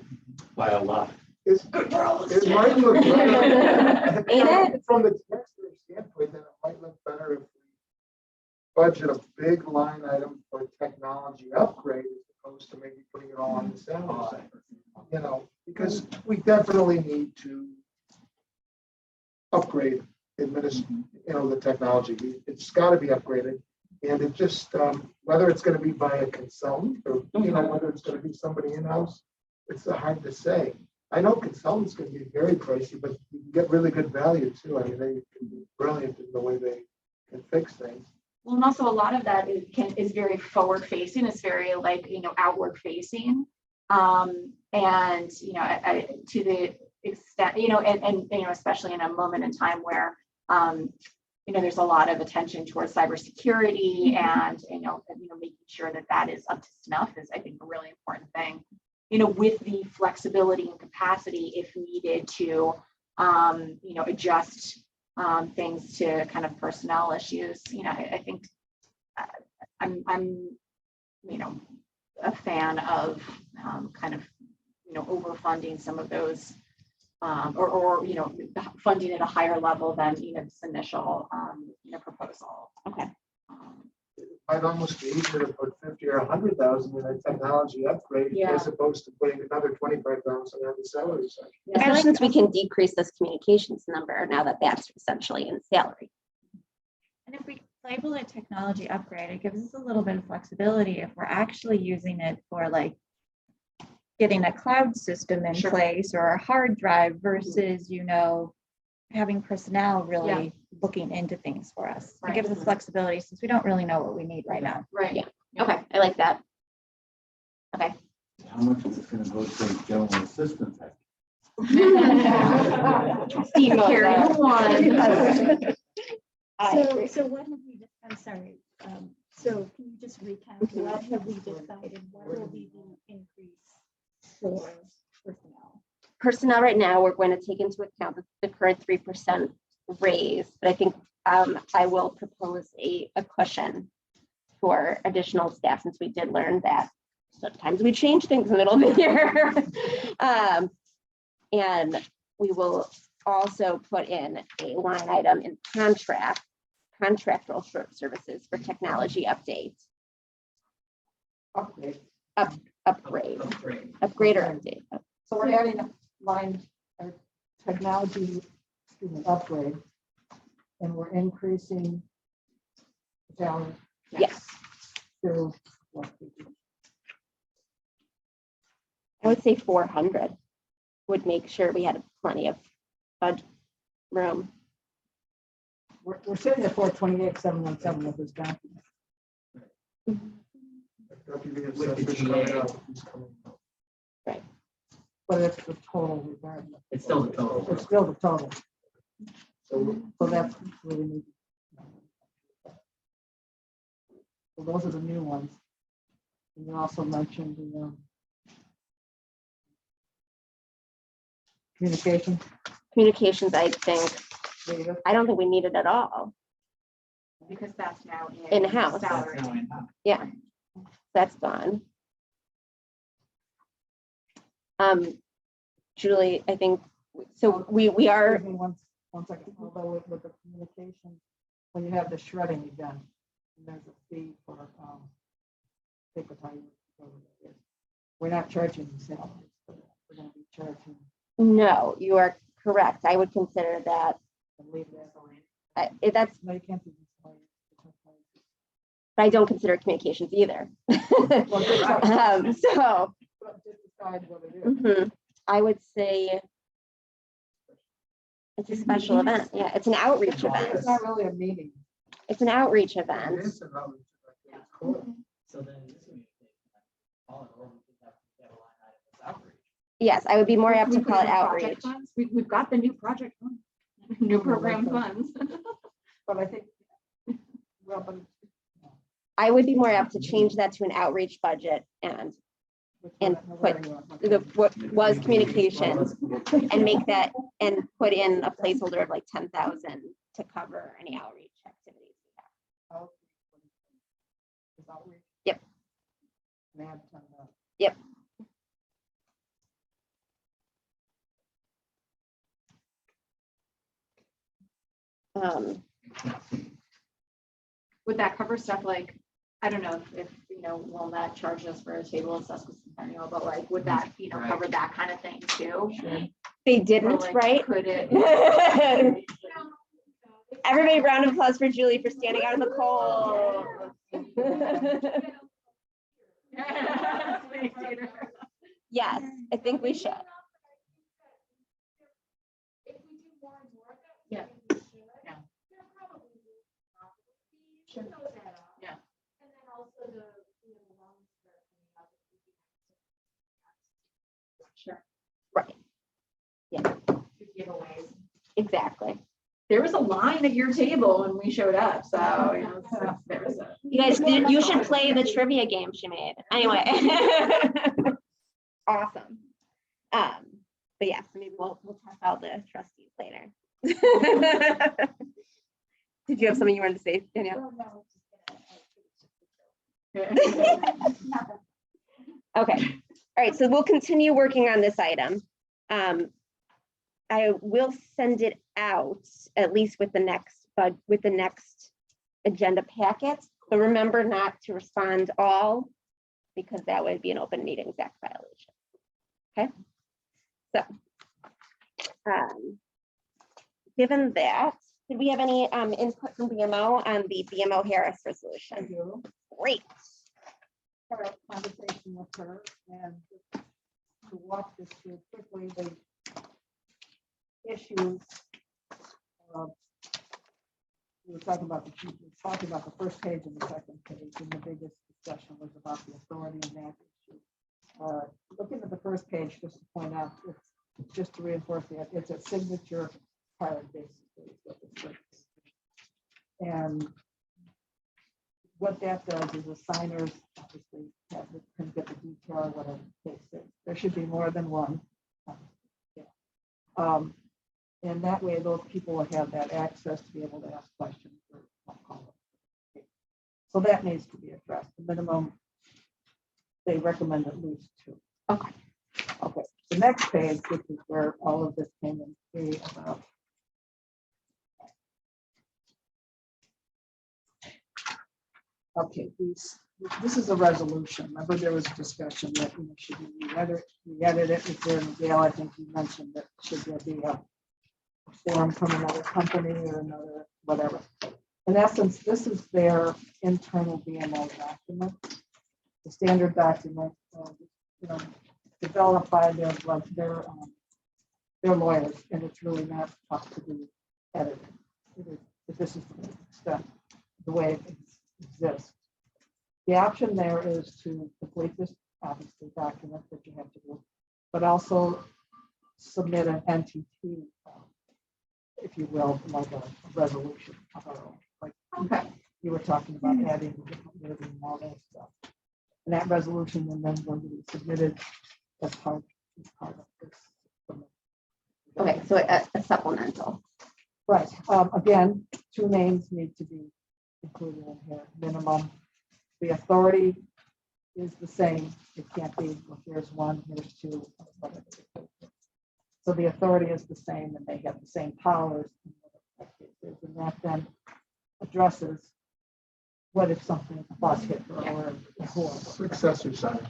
by a lot. It's good for all. It might look better. Ain't it? From the taxpayer standpoint, then it might look better if we budget a big line item for technology upgrade as opposed to maybe putting it all on the salary side. You know, because we definitely need to upgrade the technology. It's got to be upgraded. And it just, whether it's going to be by a consultant or, you know, whether it's going to be somebody in-house, it's hard to say. I know consultants can be very pricey, but you can get really good value too. I mean, they can be brilliant in the way they can fix things. Well, and also a lot of that is very forward facing. It's very like, you know, outward facing. And, you know, to the extent, you know, and, you know, especially in a moment in time where, you know, there's a lot of attention towards cybersecurity and, you know, making sure that that is up to snuff is, I think, a really important thing, you know, with the flexibility and capacity if needed to, you know, adjust things to kind of personnel issues. You know, I think I'm, you know, a fan of kind of, you know, overfunding some of those or, you know, funding at a higher level than, you know, this initial, you know, proposal. Okay. It might almost be easier to put 50 or 100,000 in a technology upgrade Yeah. as opposed to putting another 25,000 on the salary side. Especially since we can decrease this communications number now that that's essentially in salary. And if we label it technology upgrade, it gives us a little bit of flexibility if we're actually using it for like getting a cloud system in place or a hard drive versus, you know, having personnel really looking into things for us. It gives us flexibility since we don't really know what we need right now. Right. Yeah. Okay, I like that. Okay. How much is it gonna go to general assistance? Steve, Carry one. So what have we, I'm sorry, so can you just recap, what have we decided, what will be the increase for personnel? Personnel right now, we're going to take into account the current 3% raise, but I think I will propose a cushion for additional staff since we did learn that sometimes we change things in the middle of the year. And we will also put in a line item in contractual services for technology updates. Upgrade. Upgrade or update. So we're adding a line, technology, upgrade, and we're increasing the salary Yes, to I would say 400 would make sure we had plenty of budget room. we're sitting at 428,717 with this document. Deputy With the assessor GA. coming out, he's coming out. But it's the total regardless. It's still the total. It's still the total. So So that's really neat. So those are the new ones. And you also mentioned the communication. Communications, I think, Data. I don't think we need it at all. Because that's now In-house. salary. That's now in. Yeah, that's gone. Julie, I think, so we are, Excuse me one second, although with the communication, when you have the shredding event, there's a fee for, take a time. We're not charging the salaries, for that. We're gonna be charging no, you are correct. I would consider that, and leave that. that's, No, you can't do this. but I don't consider it communications either. Well, just So just decide what it is. mhm, I would say it's a special event. Yeah, it's an outreach event. It's not really a meeting. It's an outreach It event. is an outreach event. It's cool. So then this would be all in all, we could have a line item as outreach. Yes, I would be more apt to We put call in it project outreach. funds. We've got the new project fund, new program funds. But I think, well, but I would be more apt to change that to an outreach budget and And put what was communications and make that and put in a placeholder of like 10,000 to cover any outreach activities. Yep. Yep. Would that cover stuff like, I don't know if, you know, will that charge us for a table of sesquicentennial, but like, would that, you know, cover that kind of thing too? They Or, didn't, like, right? Could it? Everybody, round of applause for Julie for standing out in the cold. Yes, I think we should. Yeah. Yeah. Sure. Yeah. Sure. Right. Yeah, Giveaways. exactly. There was a line at your table when we showed up, so, you know, there was a. You guys, you should play the trivia game she made. Anyway. Awesome. But yeah, so maybe we'll talk about the trustees later. Did you have something you wanted to say, Danielle? Okay. All right, so we'll continue working on this item. I will send it out at least with the next agenda packet, but remember not to respond all because that would be an open meetings act violation. Okay. So given that, did we have any input from BMO on the BMO Harris I resolution? do. Great. Had a conversation with her and to walk this through quickly, the issues. We were talking about the first page and the second page, and the biggest discussion was about the authority in that issue. Looking at the first page, just to point out, it's just to reinforce that it's a signature card basically. is what this is. And what that does is the signers obviously can get the detail or whatever the case is. There should be more than one. And that way, those people will have that access to be able to ask questions. So that needs to be addressed. The minimum, they recommend at least 2. Okay. Okay. The next page, which is where all of this came in about. Okay, this is a resolution. Remember, there was a discussion that should we re-edit it with Gail. I think you mentioned that should there be a form from another company or another whatever. In essence, this is their internal BMO document, the standard document, developed by their lawyers, and it's really not tough to be edited. This is the way it exists. The option there is to complete this obviously document that you have to do, but also submit an NTT, if you will, like a resolution. Like you were talking about adding and all that stuff. And that resolution and then going to be submitted as part of this. Okay, so a supplemental. Right. Again, 2 names need to be included in here, minimum. The authority is the same. It can't be, well, here's 1, here's 2. Whatever. So the authority is the same and they have the same powers. And that then addresses what if something bus hit or Successor sign.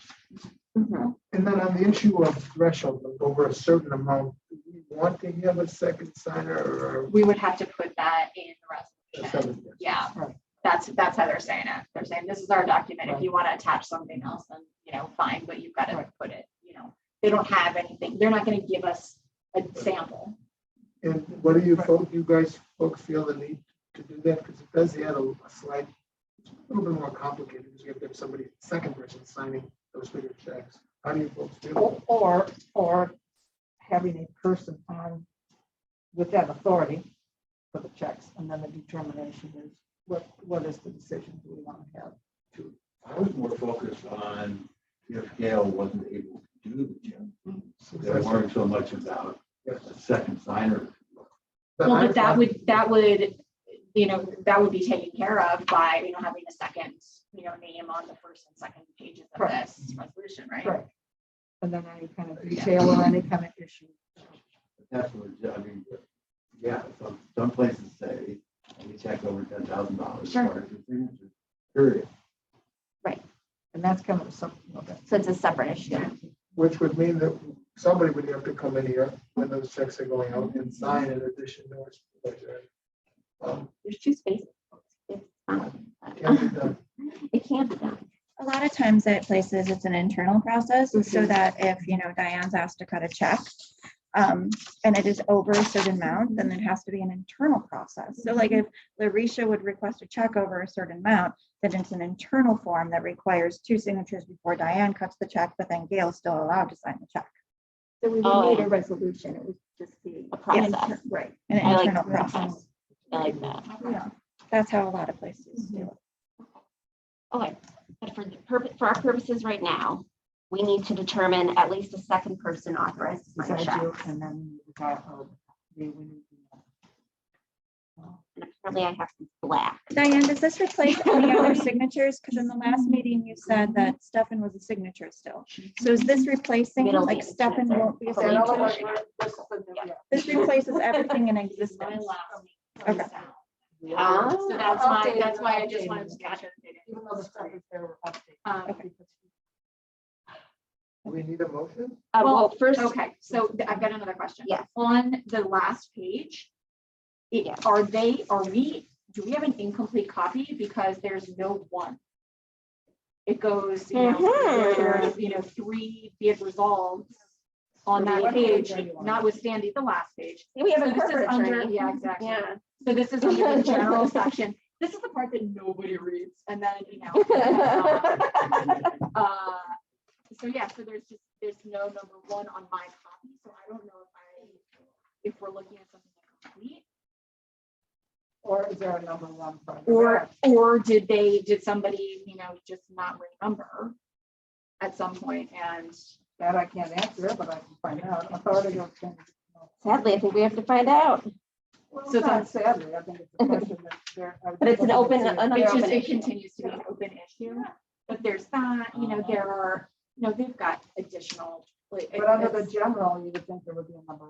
Mhm. And then on the issue of threshold, like over a certain amount, do we want to have a second signer or? We would have to put that in the or resolution. something? Yeah. Right. That's how they're saying it. They're saying, this is our document. If you want to attach something else, then, fine, but you've got to put it, they don't have anything. They're not going to give us a sample. And what do you guys folks feel the need to do that? Because it does add a slight, it's a little bit more complicated because you have to have somebody, second person signing those bigger checks. How do you folks feel? Or having a person on with that authority for the checks, and then the determination is what is the decision do we want to have? I was more focused on if Gail wasn't able to do the check. They weren't so much about a second signer. Well, but that would, that would be taken care of by, having a second, name on the first and second pages of Right. this resolution, right? Right. And then any kind of detail or any kind of issue. That's what, I mean, yeah, some places say, we check over $10,000. Sure. Period. And that's kind of something of that. So it's a separate issue. Which would mean that somebody would have to come in here when those checks are going out and sign in addition to our supervisor. There's 2 spaces. It's fine. Can't be done. It can't be done. A lot of times at places, it's an internal process, so that if, Diane's asked to cut a check, and it is over a certain amount, then it has to be an internal process. So like if Larisha would request a check over a certain amount, then it's an internal form that requires 2 signatures before Diane cuts the check, but then Gail's still allowed to sign the check. So we would need a resolution. It would just be. A process. Right. An I like internal that. process. I like that. Yeah, that's how a lot of places do it. Okay, but for our purposes right now, we need to determine at least a second person authorized to sign Besides checks. you, and then we got, we need And apparently I have some black. Diane, does this replace any other signatures? Because in the last meeting, you said that Stefan was a signature still. So is this replacing, It'll like be Stefan Schnitzer. won't be a to. In other words, signature? yeah. This replaces everything in existence. Okay. Ah. So that's why I just wanted to catch it. Even though the stuff is there, we're updating. Okay. Do we need a motion? Well, first, Okay, so I've got another question. Yes. On the last page, Yeah. do we have an incomplete copy? Because there's no one. It goes, Mhm. there's 3 be it resolved on that What page, page are you on? notwithstanding the last page. we have So a this is corporate under, attorney. yeah, exactly. Yeah. So this is under the general section. This is the part that nobody reads, and then, so yeah, so there's no number 1 on my copy, so I don't know if we're looking at something complete, Or is there a number 1? for- or did somebody, just not renumber at some point, and That I can't answer, but I can find out. Authority of. Sadly, I think we have to find out. Well, So it's not sadly, I think it's a question that there. But it's an open- another it's just, open it issue. continues to be an open issue. But there's that, there are, they've got additional. But under the general, you would think there would be a number.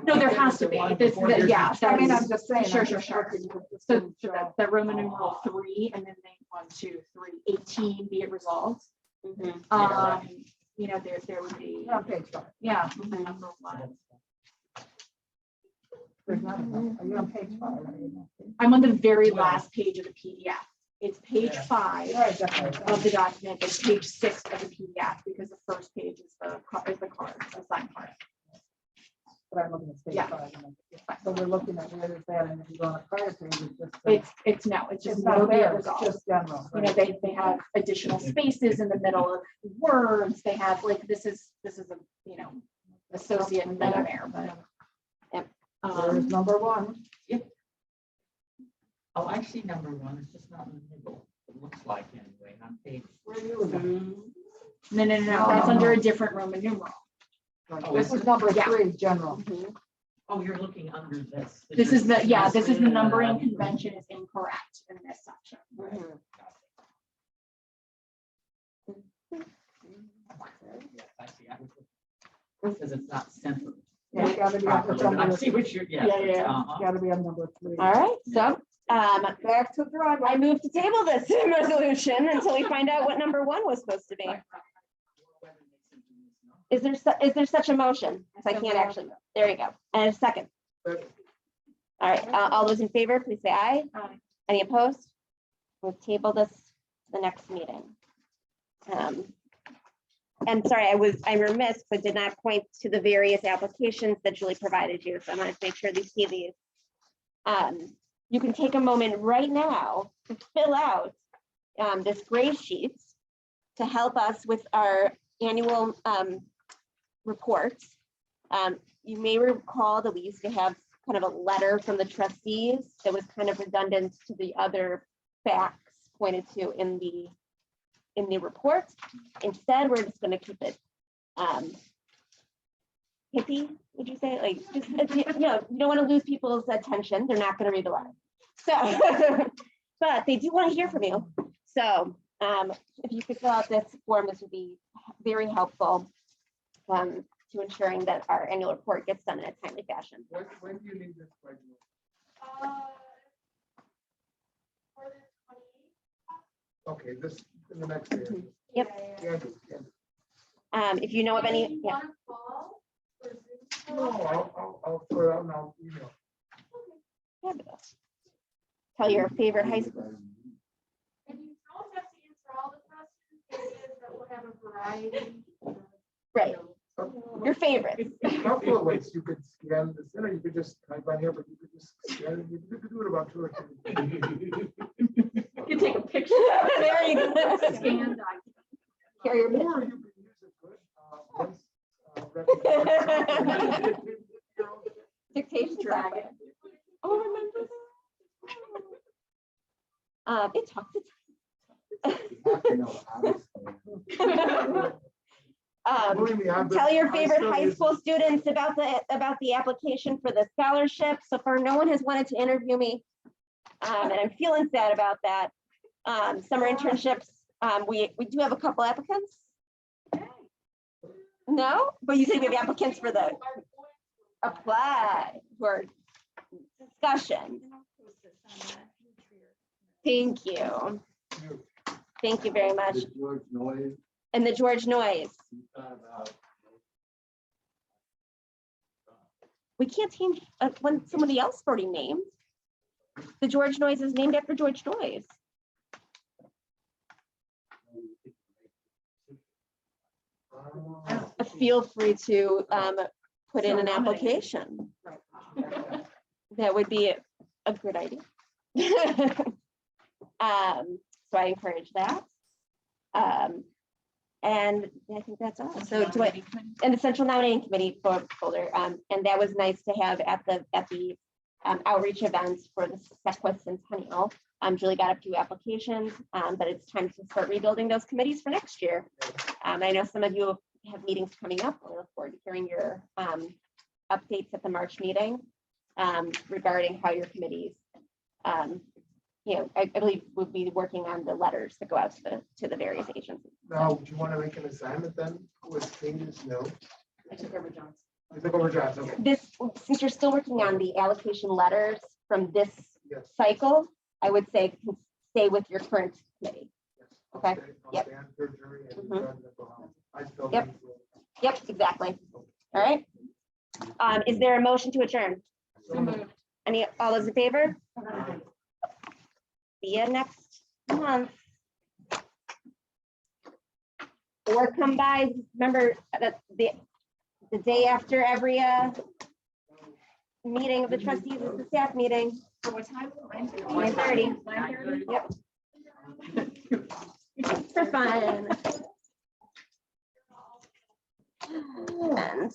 No, there has to be. Yeah. I mean, I'm just saying. Sure, I'm sure, just sure. looking at this So thing, the Roman numeral 3, and then 1, 2, 3, 18 be it resolved. Mhm. There would be, Yeah, page 5. yeah, number 1. There's not a number. Are you on page 5? Are you not? I'm on the very last page of the PDF. It's page 5 Right, definitely. of the document, it's page 6 of the PDF, because the first page is the card, the sign card. But I'm looking at page Yeah. 5. So we're looking at where is that, and if you go on a prior page, it's just. It's just It's no not be it there, it's resolved. just general. They have additional spaces in the middle of words. They have this is a, associate nightmare, but. Yep. There's number 1. Oh, I see number 1, it's just not in the middle, it looks like anyway, on page. Where are you looking? No, that's under a different Roman numeral. This is number Yeah. 3, general. Oh, you're looking under this. This is the numbering convention is incorrect in this section. Mhm. Yes, I see. Because it's not centered. Yeah, it's gotta be on properly, but I see number, what you're, Yeah, yeah. yeah. it's gotta be on number 3. All right, so Back to drawing. I move to table this resolution until we find out what number 1 was supposed to be. Is there such a motion? 'Cause I can't actually, there you go. And a second. Second. All right, all those in favor, please say aye. Aye. Any opposed? We'll table this to the next meeting. And sorry, I'm remiss, but did not point to the various applications that Julie provided you. So I wanted to make sure you see these. You can take a moment right now to fill out this gray sheet to help us with our annual reports. You may recall that we used to have kind of a letter from the trustees that was kind of redundant to the other facts pointed to in the report. Instead, we're just going to keep it hippie, would you say? Like, just, you know, you don't want to lose people's attention. They're not going to read the letter. So, but they do want to hear from you. So if you could fill out this form, this would be very helpful to ensuring that our annual report gets done in a timely fashion. When do you need this by? Okay, this in the next day. Yep. Yeah, I do, yeah. If you know of any, yeah. No, I'll throw it out and I'll email. Fabulous. Tell your favorite high school. And you don't have to answer all the questions, it is that we'll have a variety. Right. Your favorite. A couple of ways you could scan this in, or you could just type on here, but you could just scan it. You could do it about 2 or 3. You can take a picture. There you go. Scan document. Carry your Or picture. you could use it once. Dictation software. Oh, remember that? It talks. You have to know how to spell it. Believe me, I've been- Tell your I favorite still high use school it. students about the application for the scholarship. So far, no one has wanted to interview me. And I'm feeling sad about that. Summer internships, we do have a couple applicants. No, but you said we have applicants for the apply for discussion. Thank you. Thank you very much. The George Noyes, And the George Noyes. he thought about. We can't change when somebody else already named. The George Noyes is named after George Noyes. Feel free to put in an application. That would be a good idea. So I encourage that. And I think that's all. So do I, and the Central Nominating Committee folder, and that was nice to have at the outreach events for the sesquicentennial. Julie got a few applications, but it's time to start rebuilding those committees for next year. I know some of you have meetings coming up. I look forward to hearing your updates at the March meeting regarding how your committees, you know, I believe we'll be working on the letters that go out to the various agencies. Now, do you want to make an assignment then with changes? No. I took over John's. I took over John's, okay. This, since you're still working on the allocation letters from this Yes. cycle, I would say stay with your current committee. Yes. Okay, I'll yep. stand for jury and Mhm. then go home. I still. Yep. Yep, exactly. All right. Is there a motion to adjourn? All those in favor? See you next month. Or come by, remember that the day after every meeting of the trustees is the staff meeting. For what time? 9:30. 9:30. Yep. For fun. And